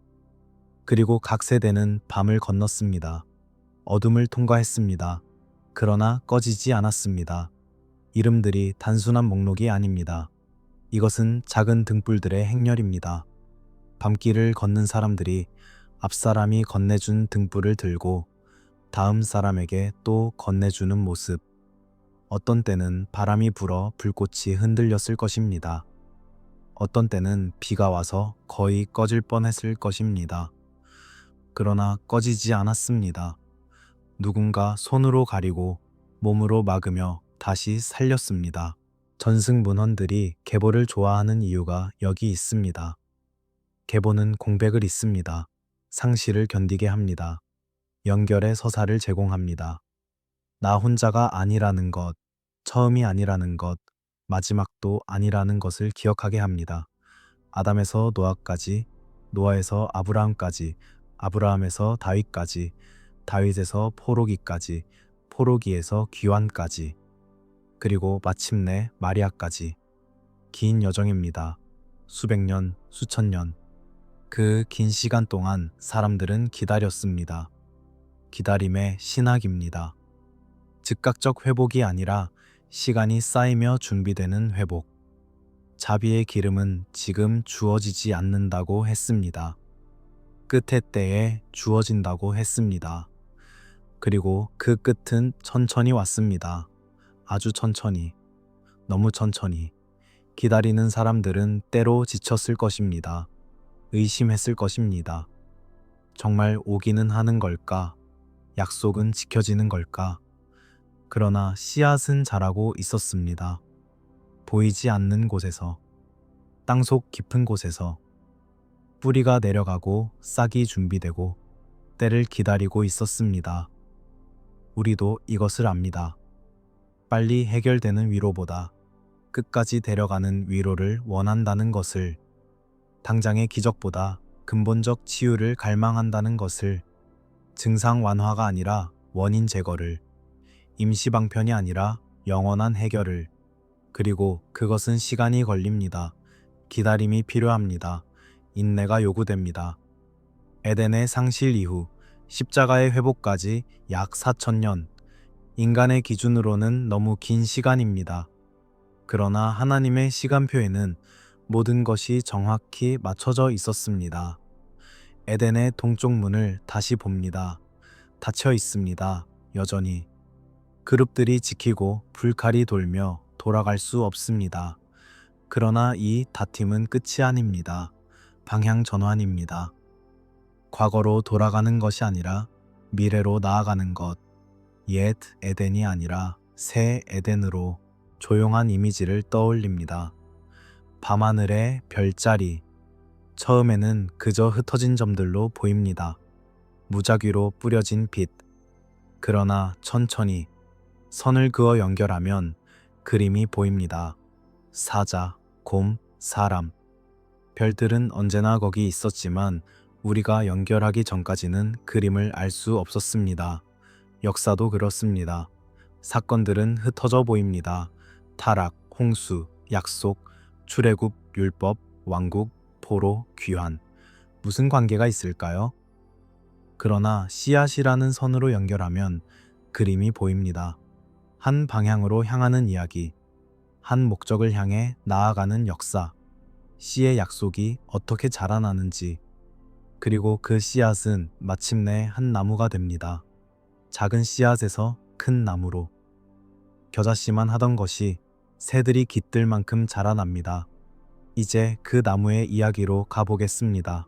그리고 각 세대는 밤을 건넜습니다. 어둠을 통과했습니다. 그러나 꺼지지 않았습니다. 이름들이 단순한 목록이 아닙니다. 이것은 작은 등불들의 행렬입니다. 밤길을 걷는 사람들이 앞사람이 건네준 등불을 들고 다음 사람에게 또 건네주는 모습. 어떤 때는 바람이 불어 불꽃이 흔들렸을 것입니다. 어떤 때는 비가 와서 거의 꺼질 뻔했을 것입니다. 그러나 꺼지지 않았습니다. 누군가 손으로 가리고 몸으로 막으며 다시 살렸습니다. 전승문헌들이 계보를 좋아하는 이유가 여기 있습니다. 계보는 공백을 잇습니다. 상실을 견디게 합니다. 연결의 서사를 제공합니다. 나 혼자가 아니라는 것, 처음이 아니라는 것, 마지막도 아니라는 것을 기억하게 합니다. 아담에서 노아까지, 노아에서 아브라함까지, 아브라함에서 다윗까지, 다윗에서 포로기까지, 포로기에서 귀환까지, 그리고 마침내 마리아까지. 긴 여정입니다. 수백 년, 수천 년. 그 긴 시간 동안 사람들은 기다렸습니다. 기다림의 신학입니다. 즉각적 회복이 아니라 시간이 쌓이며 준비되는 회복. 자비의 기름은 지금 주어지지 않는다고 했습니다. 끝의 때에 주어진다고 했습니다. 그리고 그 끝은 천천히 왔습니다. 아주 천천히, 너무 천천히. 기다리는 사람들은 때로 지쳤을 것입니다. 의심했을 것입니다. 정말 오기는 하는 걸까? 약속은 지켜지는 걸까? 그러나 씨앗은 자라고 있었습니다. 보이지 않는 곳에서, 땅속 깊은 곳에서 뿌리가 내려가고 싹이 준비되고 때를 기다리고 있었습니다. 우리도 이것을 압니다. 빨리 해결되는 위로보다 끝까지 데려가는 위로를 원한다는 것을, 당장의 기적보다 근본적 치유를 갈망한다는 것을, 증상 완화가 아니라 원인 제거를, 임시 방편이 아니라 영원한 해결을. 그리고 그것은 시간이 걸립니다. 기다림이 필요합니다. 인내가 요구됩니다. 에덴의 상실 이후 십자가의 회복까지 약 4,000년. 인간의 기준으로는 너무 긴 시간입니다. 그러나 하나님의 시간표에는 모든 것이 정확히 맞춰져 있었습니다. 에덴의 동쪽 문을 다시 봅니다. 닫혀 있습니다. 여전히. 그룹들이 지키고 불칼이 돌며 돌아갈 수 없습니다. 그러나 이 다툼은 끝이 아닙니다. 방향 전환입니다. 과거로 돌아가는 것이 아니라 미래로 나아가는 것. 옛 에덴이 아니라 새 에덴으로. 조용한 이미지를 떠올립니다. 밤하늘의 별자리. 처음에는 그저 흩어진 점들로 보입니다. 무작위로 뿌려진 빛. 그러나 천천히 선을 그어 연결하면 그림이 보입니다. 사자, 곰, 사람. 별들은 언제나 거기 있었지만 우리가 연결하기 전까지는 그림을 알 수 없었습니다. 역사도 그렇습니다. 사건들은 흩어져 보입니다. 타락, 홍수, 약속, 출애굽, 율법, 왕국, 포로, 귀환. 무슨 관계가 있을까요? 그러나 씨앗이라는 선으로 연결하면 그림이 보입니다. 한 방향으로 향하는 이야기, 한 목적을 향해 나아가는 역사, 씨의 약속이 어떻게 자라나는지, 그리고 그 씨앗은 마침내 한 나무가 됩니다. 작은 씨앗에서 큰 나무로. 겨자씨만 하던 것이 새들이 깃들 만큼 자라납니다. 이제 그 나무의 이야기로 가보겠습니다.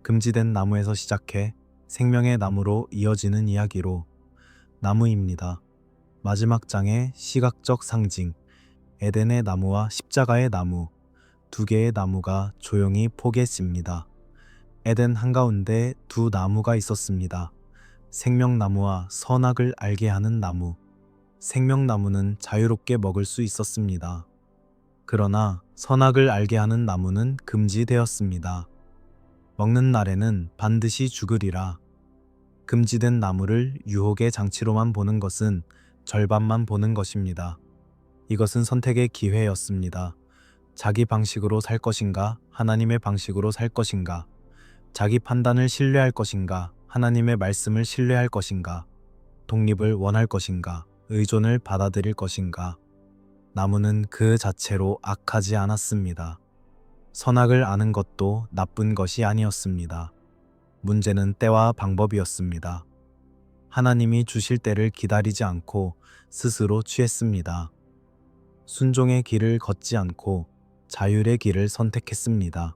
금지된 나무에서 시작해 생명의 나무로 이어지는 이야기로. 나무입니다. 마지막 장의 시각적 상징, 에덴의 나무와 십자가의 나무, 두 개의 나무가 조용히 포개집니다. 에덴 한가운데 두 나무가 있었습니다. 생명나무와 선악을 알게 하는 나무. 생명나무는 자유롭게 먹을 수 있었습니다. 그러나 선악을 알게 하는 나무는 금지되었습니다. 먹는 날에는 반드시 죽으리라. 금지된 나무를 유혹의 장치로만 보는 것은 절반만 보는 것입니다. 이것은 선택의 기회였습니다. 자기 방식으로 살 것인가, 하나님의 방식으로 살 것인가, 자기 판단을 신뢰할 것인가, 하나님의 말씀을 신뢰할 것인가, 독립을 원할 것인가, 의존을 받아들일 것인가. 나무는 그 자체로 악하지 않았습니다. 선악을 아는 것도 나쁜 것이 아니었습니다. 문제는 때와 방법이었습니다. 하나님이 주실 때를 기다리지 않고 스스로 취했습니다. 순종의 길을 걷지 않고 자율의 길을 선택했습니다.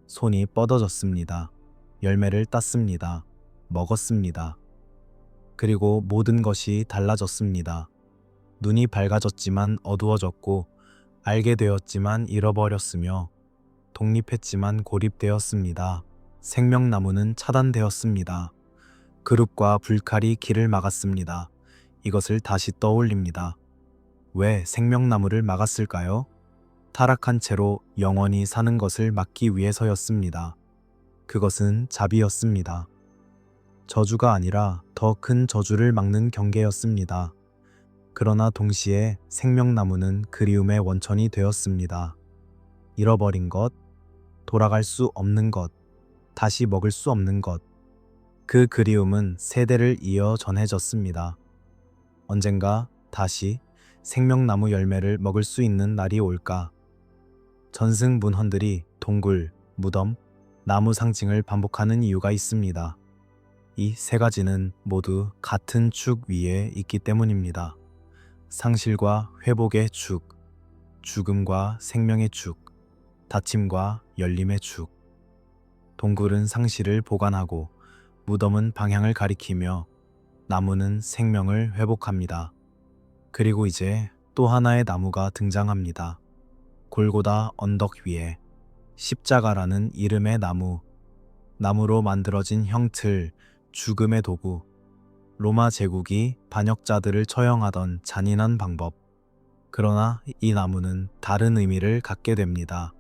손이 뻗어졌습니다. 열매를 땄습니다. 먹었습니다. 그리고 모든 것이 달라졌습니다. 눈이 밝아졌지만 어두워졌고, 알게 되었지만 잃어버렸으며, 독립했지만 고립되었습니다. 생명나무는 차단되었습니다. 그룹과 불칼이 길을 막았습니다. 이것을 다시 떠올립니다. 왜 생명나무를 막았을까요? 타락한 채로 영원히 사는 것을 막기 위해서였습니다. 그것은 자비였습니다. 저주가 아니라 더 큰 저주를 막는 경계였습니다. 그러나 동시에 생명나무는 그리움의 원천이 되었습니다. 잃어버린 것, 돌아갈 수 없는 것, 다시 먹을 수 없는 것. 그 그리움은 세대를 이어 전해졌습니다. 언젠가 다시 생명나무 열매를 먹을 수 있는 날이 올까? 전승 문헌들이 동굴, 무덤, 나무 상징을 반복하는 이유가 있습니다. 이 세 가지는 모두 같은 축 위에 있기 때문입니다. 상실과 회복의 축, 죽음과 생명의 축, 닫힘과 열림의 축. 동굴은 상실을 보관하고 무덤은 방향을 가리키며 나무는 생명을 회복합니다. 그리고 이제 또 하나의 나무가 등장합니다. 골고다 언덕 위에 십자가라는 이름의 나무, 나무로 만들어진 형틀, 죽음의 도구, 로마 제국이 반역자들을 처형하던 잔인한 방법. 그러나 이 나무는 다른 의미를 갖게 됩니다.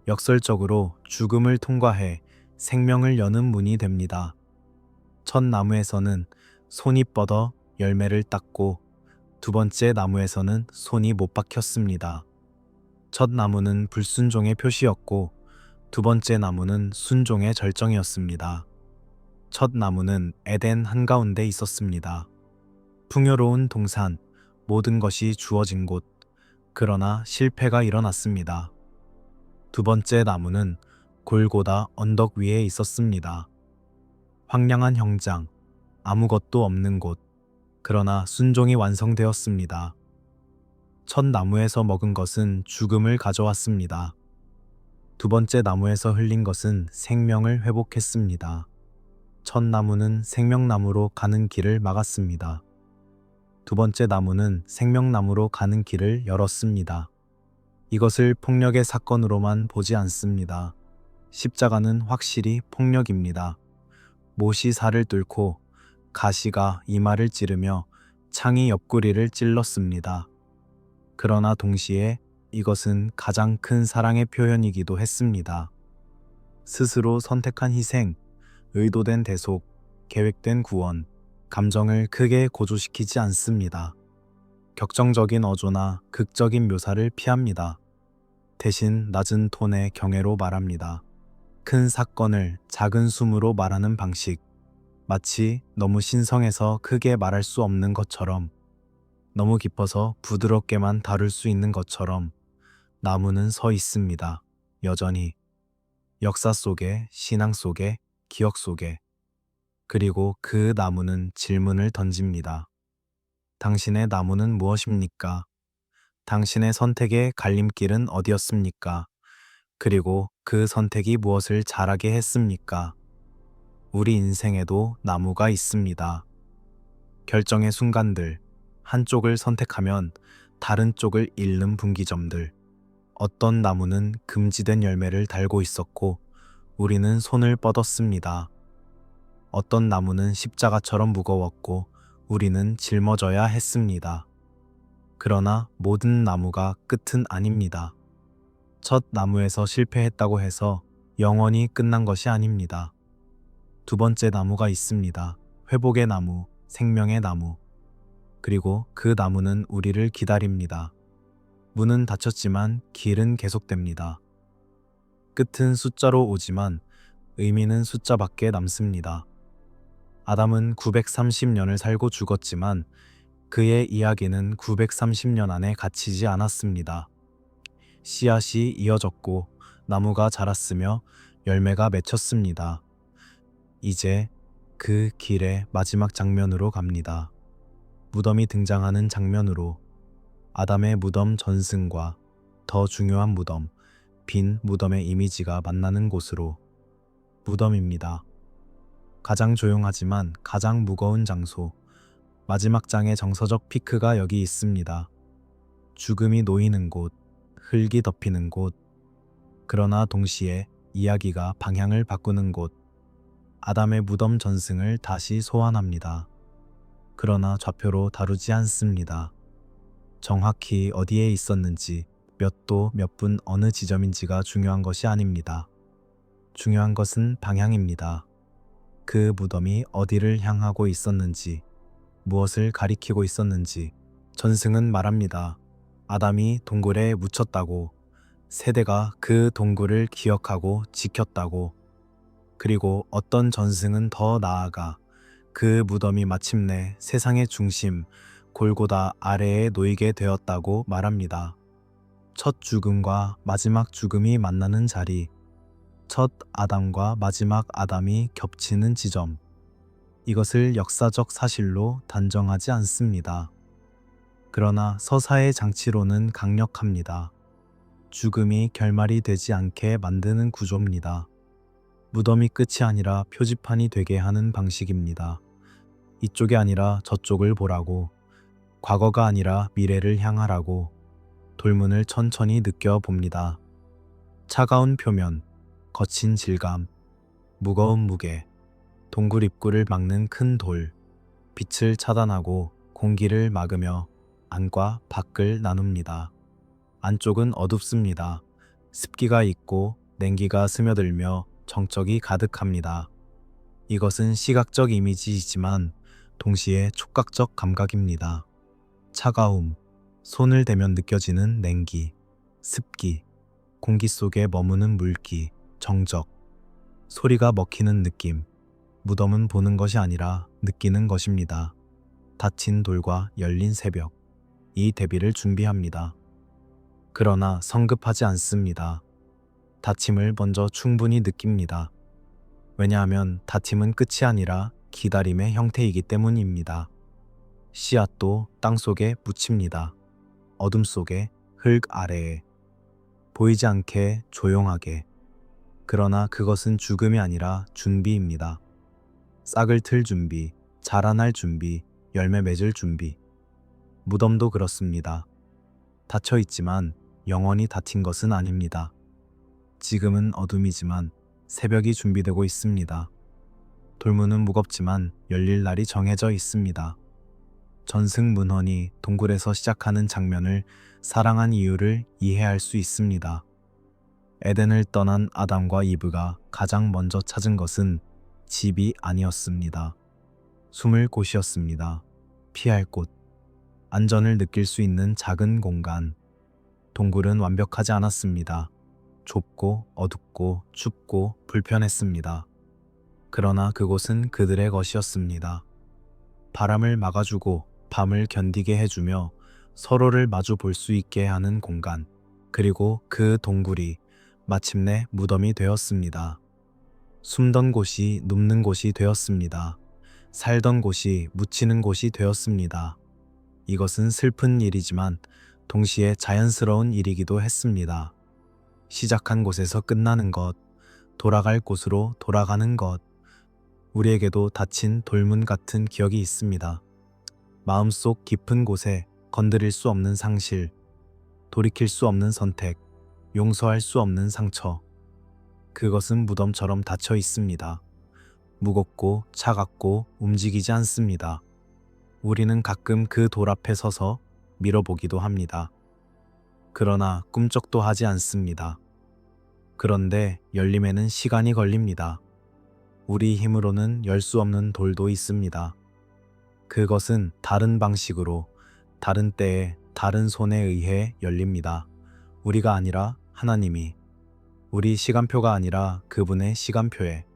역설적으로 죽음을 통과해 생명을 여는 문이 됩니다. 첫 나무에서는 손이 뻗어 열매를 땄고 두 번째 나무에서는 손이 못 박혔습니다. 첫 나무는 불순종의 표시였고 두 번째 나무는 순종의 절정이었습니다. 첫 나무는 에덴 한가운데 있었습니다. 풍요로운 동산, 모든 것이 주어진 곳. 그러나 실패가 일어났습니다. 두 번째 나무는 골고다 언덕 위에 있었습니다. 황량한 형장, 아무것도 없는 곳. 그러나 순종이 완성되었습니다. 첫 나무에서 먹은 것은 죽음을 가져왔습니다. 두 번째 나무에서 흘린 것은 생명을 회복했습니다. 첫 나무는 생명나무로 가는 길을 막았습니다. 두 번째 나무는 생명나무로 가는 길을 열었습니다. 이것을 폭력의 사건으로만 보지 않습니다. 십자가는 확실히 폭력입니다. 못이 살을 뚫고 가시가 이마를 찌르며 창이 옆구리를 찔렀습니다. 그러나 동시에 이것은 가장 큰 사랑의 표현이기도 했습니다. 스스로 선택한 희생, 의도된 대속, 계획된 구원, 감정을 크게 고조시키지 않습니다. 격정적인 어조나 극적인 묘사를 피합니다. 대신 낮은 톤의 경애로 말합니다. 큰 사건을 작은 숨으로 말하는 방식, 마치 너무 신성해서 크게 말할 수 없는 것처럼, 너무 깊어서 부드럽게만 다룰 수 있는 것처럼 나무는 서 있습니다. 여전히 역사 속에, 신앙 속에, 기억 속에. 그리고 그 나무는 질문을 던집니다. 당신의 나무는 무엇입니까? 당신의 선택의 갈림길은 어디였습니까? 그리고 그 선택이 무엇을 자라게 했습니까? 우리 인생에도 나무가 있습니다. 결정의 순간들, 한쪽을 선택하면 다른 쪽을 잃는 분기점들. 어떤 나무는 금지된 열매를 달고 있었고 우리는 손을 뻗었습니다. 어떤 나무는 십자가처럼 무거웠고 우리는 짊어져야 했습니다. 그러나 모든 나무가 끝은 아닙니다. 첫 나무에서 실패했다고 해서 영원히 끝난 것이 아닙니다. 두 번째 나무가 있습니다. 회복의 나무, 생명의 나무. 그리고 그 나무는 우리를 기다립니다. 문은 닫혔지만 길은 계속됩니다. 끝은 숫자로 오지만 의미는 숫자밖에 남습니다. 아담은 930년을 살고 죽었지만 그의 이야기는 930년 안에 갇히지 않았습니다. 씨앗이 이어졌고 나무가 자랐으며 열매가 맺혔습니다. 이제 그 길의 마지막 장면으로 갑니다. 무덤이 등장하는 장면으로. 아담의 무덤 전승과 더 중요한 무덤, 빈 무덤의 이미지가 만나는 곳으로. 무덤입니다. 가장 조용하지만 가장 무거운 장소. 마지막 장의 정서적 피크가 여기 있습니다. 죽음이 놓이는 곳, 흙이 덮이는 곳. 그러나 동시에 이야기가 방향을 바꾸는 곳. 아담의 무덤 전승을 다시 소환합니다. 그러나 좌표로 다루지 않습니다. 정확히 어디에 있었는지, 몇 도 몇 분 어느 지점인지가 중요한 것이 아닙니다. 중요한 것은 방향입니다. 그 무덤이 어디를 향하고 있었는지, 무엇을 가리키고 있었는지. 전승은 말합니다. 아담이 동굴에 묻혔다고, 세대가 그 동굴을 기억하고 지켰다고. 그리고 어떤 전승은 더 나아가 그 무덤이 마침내 세상의 중심, 골고다 아래에 놓이게 되었다고 말합니다. 첫 죽음과 마지막 죽음이 만나는 자리, 첫 아담과 마지막 아담이 겹치는 지점, 이것을 역사적 사실로 단정하지 않습니다. 그러나 서사의 장치로는 강력합니다. 죽음이 결말이 되지 않게 만드는 구조입니다. 무덤이 끝이 아니라 표지판이 되게 하는 방식입니다. 이쪽이 아니라 저쪽을 보라고, 과거가 아니라 미래를 향하라고 돌문을 천천히 느껴봅니다. 차가운 표면, 거친 질감, 무거운 무게, 동굴 입구를 막는 큰 돌, 빛을 차단하고 공기를 막으며 안과 밖을 나눕니다. 안쪽은 어둡습니다. 습기가 있고 냉기가 스며들며 정적이 가득합니다. 이것은 시각적 이미지이지만 동시에 촉각적 감각입니다. 차가움, 손을 대면 느껴지는 냉기, 습기, 공기 속에 머무는 물기, 정적, 소리가 먹히는 느낌. 무덤은 보는 것이 아니라 느끼는 것입니다. 닫힌 돌과 열린 새벽, 이 대비를 준비합니다. 그러나 성급하지 않습니다. 닫힘을 먼저 충분히 느낍니다. 왜냐하면 닫힘은 끝이 아니라 기다림의 형태이기 때문입니다. 씨앗도 땅속에 묻힙니다. 어둠 속에, 흙 아래에, 보이지 않게 조용하게. 그러나 그것은 죽음이 아니라 준비입니다. 싹을 틀 준비, 자라날 준비, 열매 맺을 준비. 무덤도 그렇습니다. 닫혀 있지만 영원히 닫힌 것은 아닙니다. 지금은 어둠이지만 새벽이 준비되고 있습니다. 돌문은 무겁지만 열릴 날이 정해져 있습니다. 전승문헌이 동굴에서 시작하는 장면을 사랑한 이유를 이해할 수 있습니다. 에덴을 떠난 아담과 이브가 가장 먼저 찾은 것은 집이 아니었습니다. 숨을 곳이었습니다. 피할 곳, 안전을 느낄 수 있는 작은 공간. 동굴은 완벽하지 않았습니다. 좁고 어둡고 춥고 불편했습니다. 그러나 그곳은 그들의 것이었습니다. 바람을 막아주고 밤을 견디게 해주며 서로를 마주 볼 수 있게 하는 공간. 그리고 그 동굴이 마침내 무덤이 되었습니다. 숨던 곳이 눕는 곳이 되었습니다. 살던 곳이 묻히는 곳이 되었습니다. 이것은 슬픈 일이지만 동시에 자연스러운 일이기도 했습니다. 시작한 곳에서 끝나는 것, 돌아갈 곳으로 돌아가는 것. 우리에게도 닫힌 돌문 같은 기억이 있습니다. 마음속 깊은 곳에 건드릴 수 없는 상실, 돌이킬 수 없는 선택, 용서할 수 없는 상처. 그것은 무덤처럼 닫혀 있습니다. 무겁고 차갑고 움직이지 않습니다. 우리는 가끔 그 돌 앞에 서서 밀어보기도 합니다. 그러나 꿈쩍도 하지 않습니다. 그런데 열림에는 시간이 걸립니다. 우리 힘으로는 열 수 없는 돌도 있습니다. 그것은 다른 방식으로, 다른 때에, 다른 손에 의해 열립니다. 우리가 아니라 하나님이, 우리 시간표가 아니라 그분의 시간표에.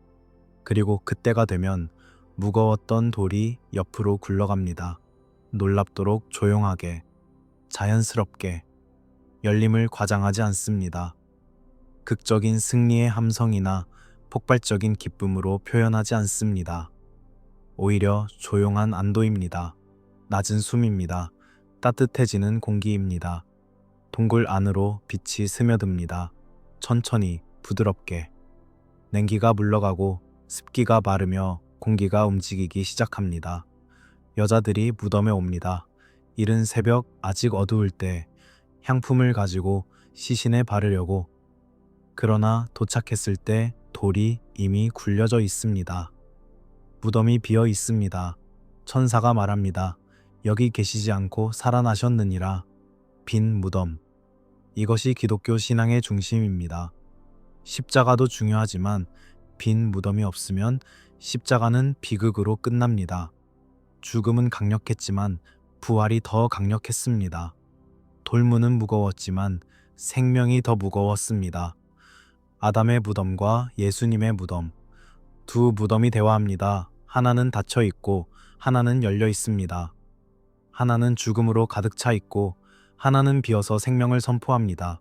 그리고 그때가 되면 무거웠던 돌이 옆으로 굴러갑니다. 놀랍도록 조용하게, 자연스럽게. 열림을 과장하지 않습니다. 극적인 승리의 함성이나 폭발적인 기쁨으로 표현하지 않습니다. 오히려 조용한 안도입니다. 낮은 숨입니다. 따뜻해지는 공기입니다. 동굴 안으로 빛이 스며듭니다. 천천히, 부드럽게. 냉기가 물러가고 습기가 마르며 공기가 움직이기 시작합니다. 여자들이 무덤에 옵니다. 이른 새벽 아직 어두울 때 향품을 가지고 시신에 바르려고. 그러나 도착했을 때 돌이 이미 굴려져 있습니다. 무덤이 비어 있습니다. 천사가 말합니다. 여기 계시지 않고 살아나셨느니라. 빈 무덤. 이것이 기독교 신앙의 중심입니다. 십자가도 중요하지만 빈 무덤이 없으면 십자가는 비극으로 끝납니다. 죽음은 강력했지만 부활이 더 강력했습니다. 돌문은 무거웠지만 생명이 더 무거웠습니다. 아담의 무덤과 예수님의 무덤. 두 무덤이 대화합니다. 하나는 닫혀 있고 하나는 열려 있습니다. 하나는 죽음으로 가득 차 있고 하나는 비어서 생명을 선포합니다.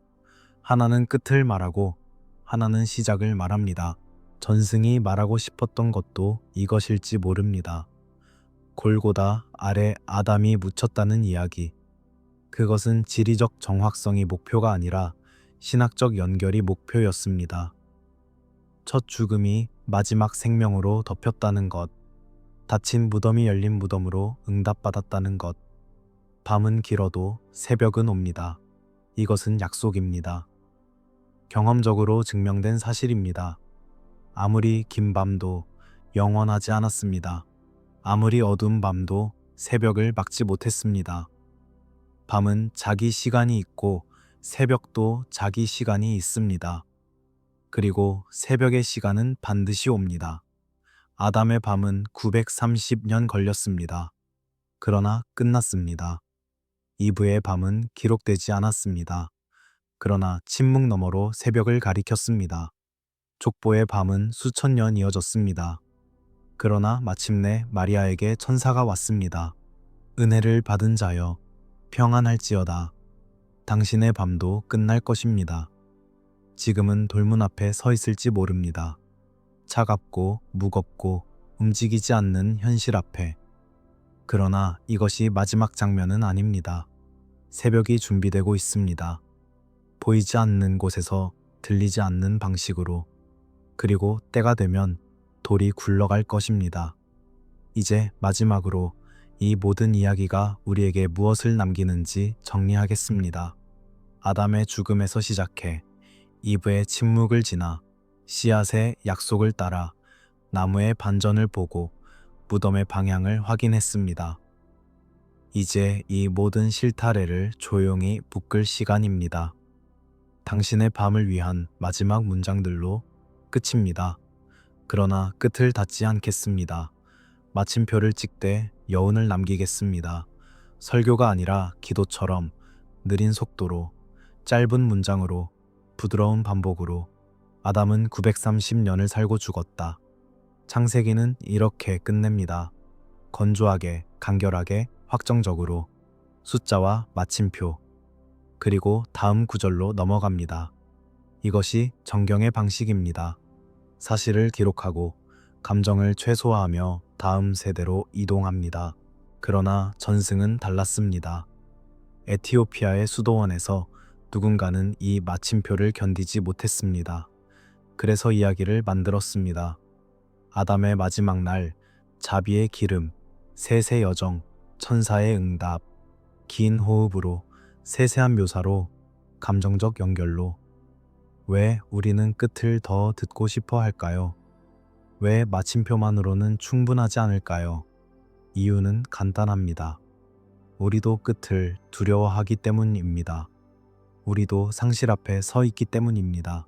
하나는 끝을 말하고 하나는 시작을 말합니다. 전승이 말하고 싶었던 것도 이것일지 모릅니다. 골고다 아래 아담이 묻혔다는 이야기. 그것은 지리적 정확성이 목표가 아니라 신학적 연결이 목표였습니다. 첫 죽음이 마지막 생명으로 덮였다는 것. 닫힌 무덤이 열린 무덤으로 응답받았다는 것. 밤은 길어도 새벽은 옵니다. 이것은 약속입니다. 경험적으로 증명된 사실입니다. 아무리 긴 밤도 영원하지 않았습니다. 아무리 어두운 밤도 새벽을 막지 못했습니다. 밤은 자기 시간이 있고 새벽도 자기 시간이 있습니다. 그리고 새벽의 시간은 반드시 옵니다. 아담의 밤은 930년 걸렸습니다. 그러나 끝났습니다. 이브의 밤은 기록되지 않았습니다. 그러나 침묵 너머로 새벽을 가리켰습니다. 족보의 밤은 수천 년 이어졌습니다. 그러나 마침내 마리아에게 천사가 왔습니다. 은혜를 받은 자여, 평안할지어다. 당신의 밤도 끝날 것입니다. 지금은 돌문 앞에 서 있을지 모릅니다. 차갑고 무겁고 움직이지 않는 현실 앞에. 그러나 이것이 마지막 장면은 아닙니다. 새벽이 준비되고 있습니다. 보이지 않는 곳에서 들리지 않는 방식으로. 그리고 때가 되면 돌이 굴러갈 것입니다. 이제 마지막으로 이 모든 이야기가 우리에게 무엇을 남기는지 정리하겠습니다. 아담의 죽음에서 시작해 이브의 침묵을 지나 씨앗의 약속을 따라 나무의 반전을 보고 무덤의 방향을 확인했습니다. 이제 이 모든 실타래를 조용히 묶을 시간입니다. 당신의 밤을 위한 마지막 문장들로 끝입니다. 그러나 끝을 닫지 않겠습니다. 마침표를 찍되 여운을 남기겠습니다. 설교가 아니라 기도처럼 느린 속도로, 짧은 문장으로, 부드러운 반복으로. 아담은 930년을 살고 죽었다. 창세기는 이렇게 끝냅니다. 건조하게, 간결하게, 확정적으로. 숫자와 마침표. 그리고 다음 구절로 넘어갑니다. 이것이 정경의 방식입니다. 사실을 기록하고 감정을 최소화하며 다음 세대로 이동합니다. 그러나 전승은 달랐습니다. 에티오피아의 수도원에서 누군가는 이 마침표를 견디지 못했습니다. 그래서 이야기를 만들었습니다. 아담의 마지막 날, 자비의 기름, 셋의 여정, 천사의 응답, 긴 호흡으로, 세세한 묘사로, 감정적 연결로. 왜 우리는 끝을 더 듣고 싶어 할까요? 왜 마침표만으로는 충분하지 않을까요? 이유는 간단합니다. 우리도 끝을 두려워하기 때문입니다. 우리도 상실 앞에 서 있기 때문입니다.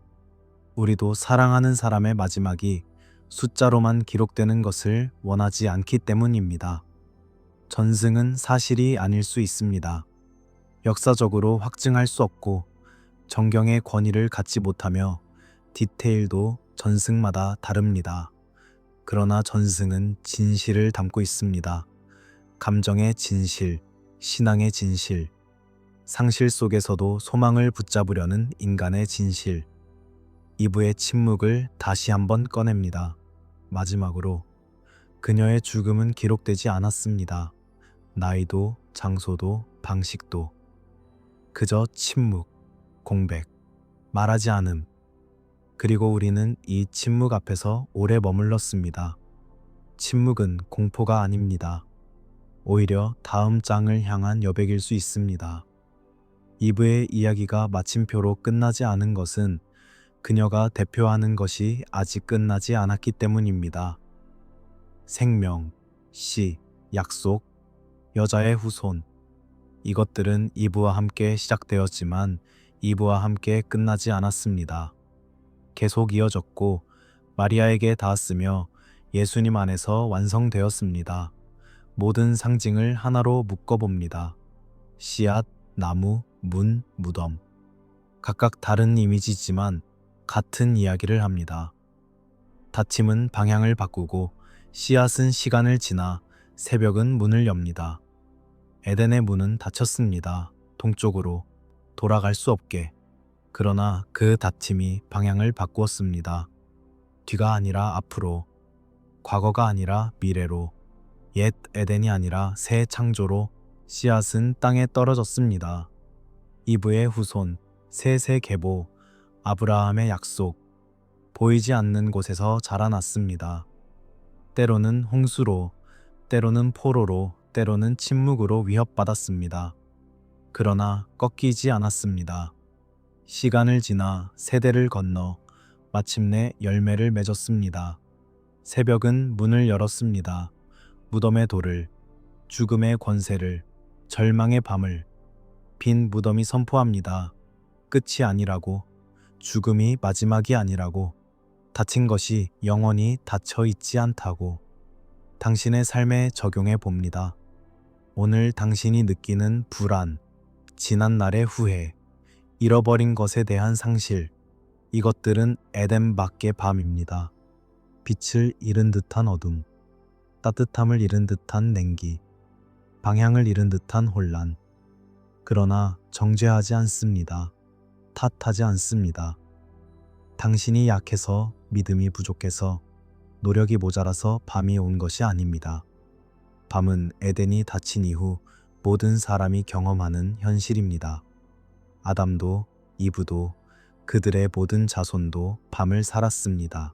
우리도 사랑하는 사람의 마지막이 숫자로만 기록되는 것을 원하지 않기 때문입니다. 전승은 사실이 아닐 수 있습니다. 역사적으로 확증할 수 없고 정경의 권위를 갖지 못하며 디테일도 전승마다 다릅니다. 그러나 전승은 진실을 담고 있습니다. 감정의 진실, 신앙의 진실, 상실 속에서도 소망을 붙잡으려는 인간의 진실. 이브의 침묵을 다시 한번 꺼냅니다. 마지막으로 그녀의 죽음은 기록되지 않았습니다. 나이도 장소도 방식도. 그저 침묵, 공백, 말하지 않음. 그리고 우리는 이 침묵 앞에서 오래 머물렀습니다. 침묵은 공포가 아닙니다. 오히려 다음 장을 향한 여백일 수 있습니다. 이브의 이야기가 마침표로 끝나지 않은 것은 그녀가 대표하는 것이 아직 끝나지 않았기 때문입니다. 생명, 씨, 약속, 여자의 후손. 이것들은 이브와 함께 시작되었지만 이브와 함께 끝나지 않았습니다. 계속 이어졌고 마리아에게 닿았으며 예수님 안에서 완성되었습니다. 모든 상징을 하나로 묶어봅니다. 씨앗, 나무, 문, 무덤. 각각 다른 이미지지만 같은 이야기를 합니다. 닫힘은 방향을 바꾸고 씨앗은 시간을 지나 새벽은 문을 엽니다. 에덴의 문은 닫혔습니다. 동쪽으로 돌아갈 수 없게. 그러나 그 닫힘이 방향을 바꾸었습니다. 뒤가 아니라 앞으로, 과거가 아니라 미래로, 옛 에덴이 아니라 새 창조로 씨앗은 땅에 떨어졌습니다. 이브의 후손, 셋의 계보, 아브라함의 약속, 보이지 않는 곳에서 자라났습니다. 때로는 홍수로, 때로는 포로로, 때로는 침묵으로 위협받았습니다. 그러나 꺾이지 않았습니다. 시간을 지나 세대를 건너 마침내 열매를 맺었습니다. 새벽은 문을 열었습니다. 무덤의 돌을, 죽음의 권세를, 절망의 밤을, 빈 무덤이 선포합니다. 끝이 아니라고, 죽음이 마지막이 아니라고, 닫힌 것이 영원히 닫혀 있지 않다고. 당신의 삶에 적용해 봅니다. 오늘 당신이 느끼는 불안, 지난 날의 후회, 잃어버린 것에 대한 상실, 이것들은 에덴 밖의 밤입니다. 빛을 잃은 듯한 어둠, 따뜻함을 잃은 듯한 냉기, 방향을 잃은 듯한 혼란. 그러나 정죄하지 않습니다. 탓하지 않습니다. 당신이 약해서, 믿음이 부족해서, 노력이 모자라서 밤이 온 것이 아닙니다. 밤은 에덴이 닫힌 이후 모든 사람이 경험하는 현실입니다. 아담도, 이브도, 그들의 모든 자손도 밤을 살았습니다.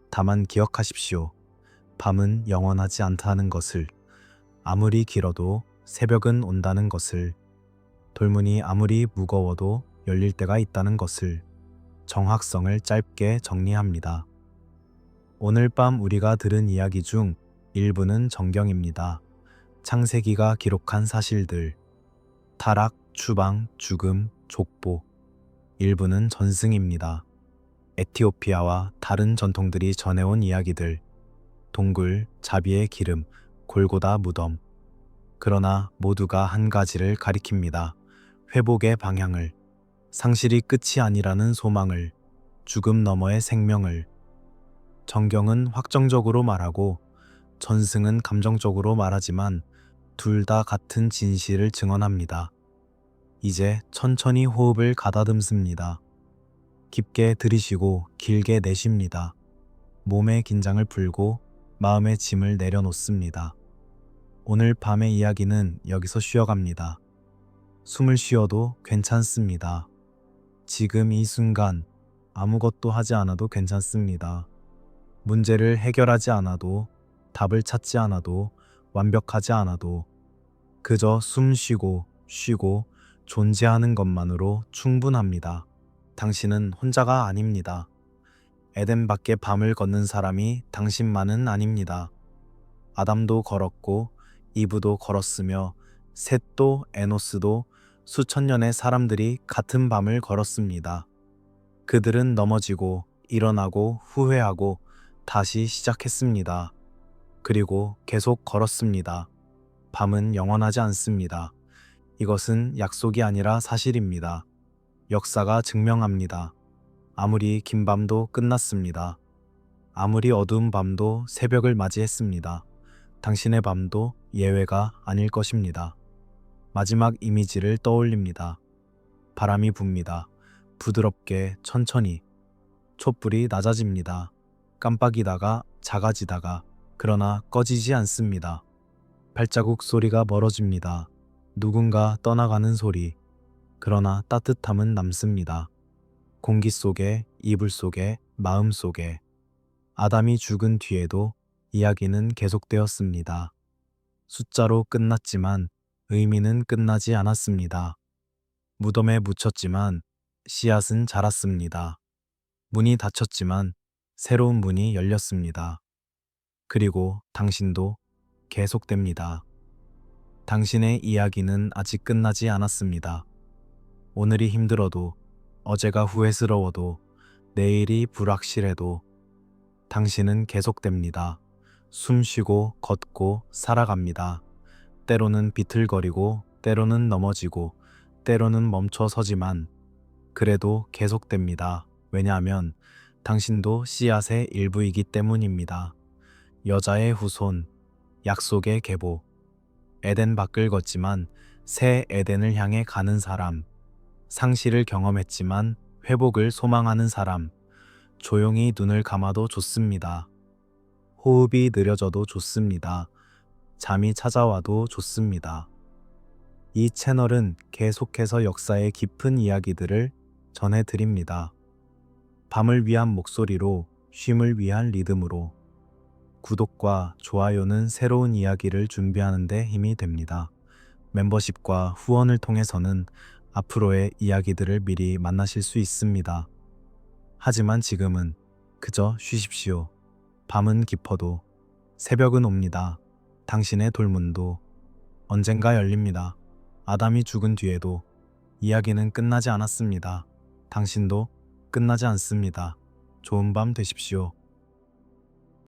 다만 기억하십시오. 밤은 영원하지 않다는 것을, 아무리 길어도 새벽은 온다는 것을, 돌문이 아무리 무거워도 열릴 때가 있다는 것을, 정확성을 짧게 정리합니다. 오늘 밤 우리가 들은 이야기 중 일부는 정경입니다. 창세기가 기록한 사실들, 타락, 추방, 죽음, 족보. 일부는 전승입니다. 에티오피아와 다른 전통들이 전해온 이야기들, 동굴, 자비의 기름, 골고다 무덤. 그러나 모두가 한 가지를 가리킵니다. 회복의 방향을, 상실이 끝이 아니라는 소망을, 죽음 너머의 생명을. 정경은 확정적으로 말하고 전승은 감정적으로 말하지만 둘 다 같은 진실을 증언합니다. 이제 천천히 호흡을 가다듬습니다. 깊게 들이쉬고 길게 내쉽니다. 몸의 긴장을 풀고 마음의 짐을 내려놓습니다. 오늘 밤의 이야기는 여기서 쉬어갑니다. 숨을 쉬어도 괜찮습니다. 지금 이 순간 아무것도 하지 않아도 괜찮습니다. 문제를 해결하지 않아도, 답을 찾지 않아도, 완벽하지 않아도 그저 숨 쉬고 쉬고 존재하는 것만으로 충분합니다. 당신은 혼자가 아닙니다. 에덴 밖의 밤을 걷는 사람이 당신만은 아닙니다. 아담도 걸었고 이브도 걸었으며 셋도 에노스도 수천 년의 사람들이 같은 밤을 걸었습니다. 그들은 넘어지고 일어나고 후회하고 다시 시작했습니다. 그리고 계속 걸었습니다. 밤은 영원하지 않습니다. 이것은 약속이 아니라 사실입니다. 역사가 증명합니다. 아무리 긴 밤도 끝났습니다. 아무리 어두운 밤도 새벽을 맞이했습니다. 당신의 밤도 예외가 아닐 것입니다. 마지막 이미지를 떠올립니다. 바람이 붑니다. 부드럽게 천천히. 촛불이 낮아집니다. 깜빡이다가 작아지다가, 그러나 꺼지지 않습니다. 발자국 소리가 멀어집니다. 누군가 떠나가는 소리. 그러나 따뜻함은 남습니다. 공기 속에, 이불 속에, 마음 속에. 아담이 죽은 뒤에도 이야기는 계속되었습니다. 숫자로 끝났지만 의미는 끝나지 않았습니다. 무덤에 묻혔지만 씨앗은 자랐습니다. 문이 닫혔지만 새로운 문이 열렸습니다. 그리고 당신도 계속됩니다. 당신의 이야기는 아직 끝나지 않았습니다. 오늘이 힘들어도, 어제가 후회스러워도, 내일이 불확실해도 당신은 계속됩니다. 숨쉬고 걷고 살아갑니다. 때로는 비틀거리고, 때로는 넘어지고, 때로는 멈춰서지만 그래도 계속됩니다. 왜냐하면 당신도 씨앗의 일부이기 때문입니다. 여자의 후손, 약속의 계보. 에덴 밖을 걷지만 새 에덴을 향해 가는 사람, 상실을 경험했지만 회복을 소망하는 사람, 조용히 눈을 감아도 좋습니다. 호흡이 느려져도 좋습니다. 잠이 찾아와도 좋습니다. 이 채널은 계속해서 역사의 깊은 이야기들을 전해드립니다. 밤을 위한 목소리로, 쉼을 위한 리듬으로. 구독과 좋아요는 새로운 이야기를 준비하는 데 힘이 됩니다. 멤버십과 후원을 통해서는 앞으로의 이야기들을 미리 만나실 수 있습니다. 하지만 지금은 그저 쉬십시오. 밤은 깊어도 새벽은 옵니다. 당신의 돌문도 언젠가 열립니다. 아담이 죽은 뒤에도 이야기는 끝나지 않았습니다. 당신도 끝나지 않습니다. 좋은 밤 되십시오.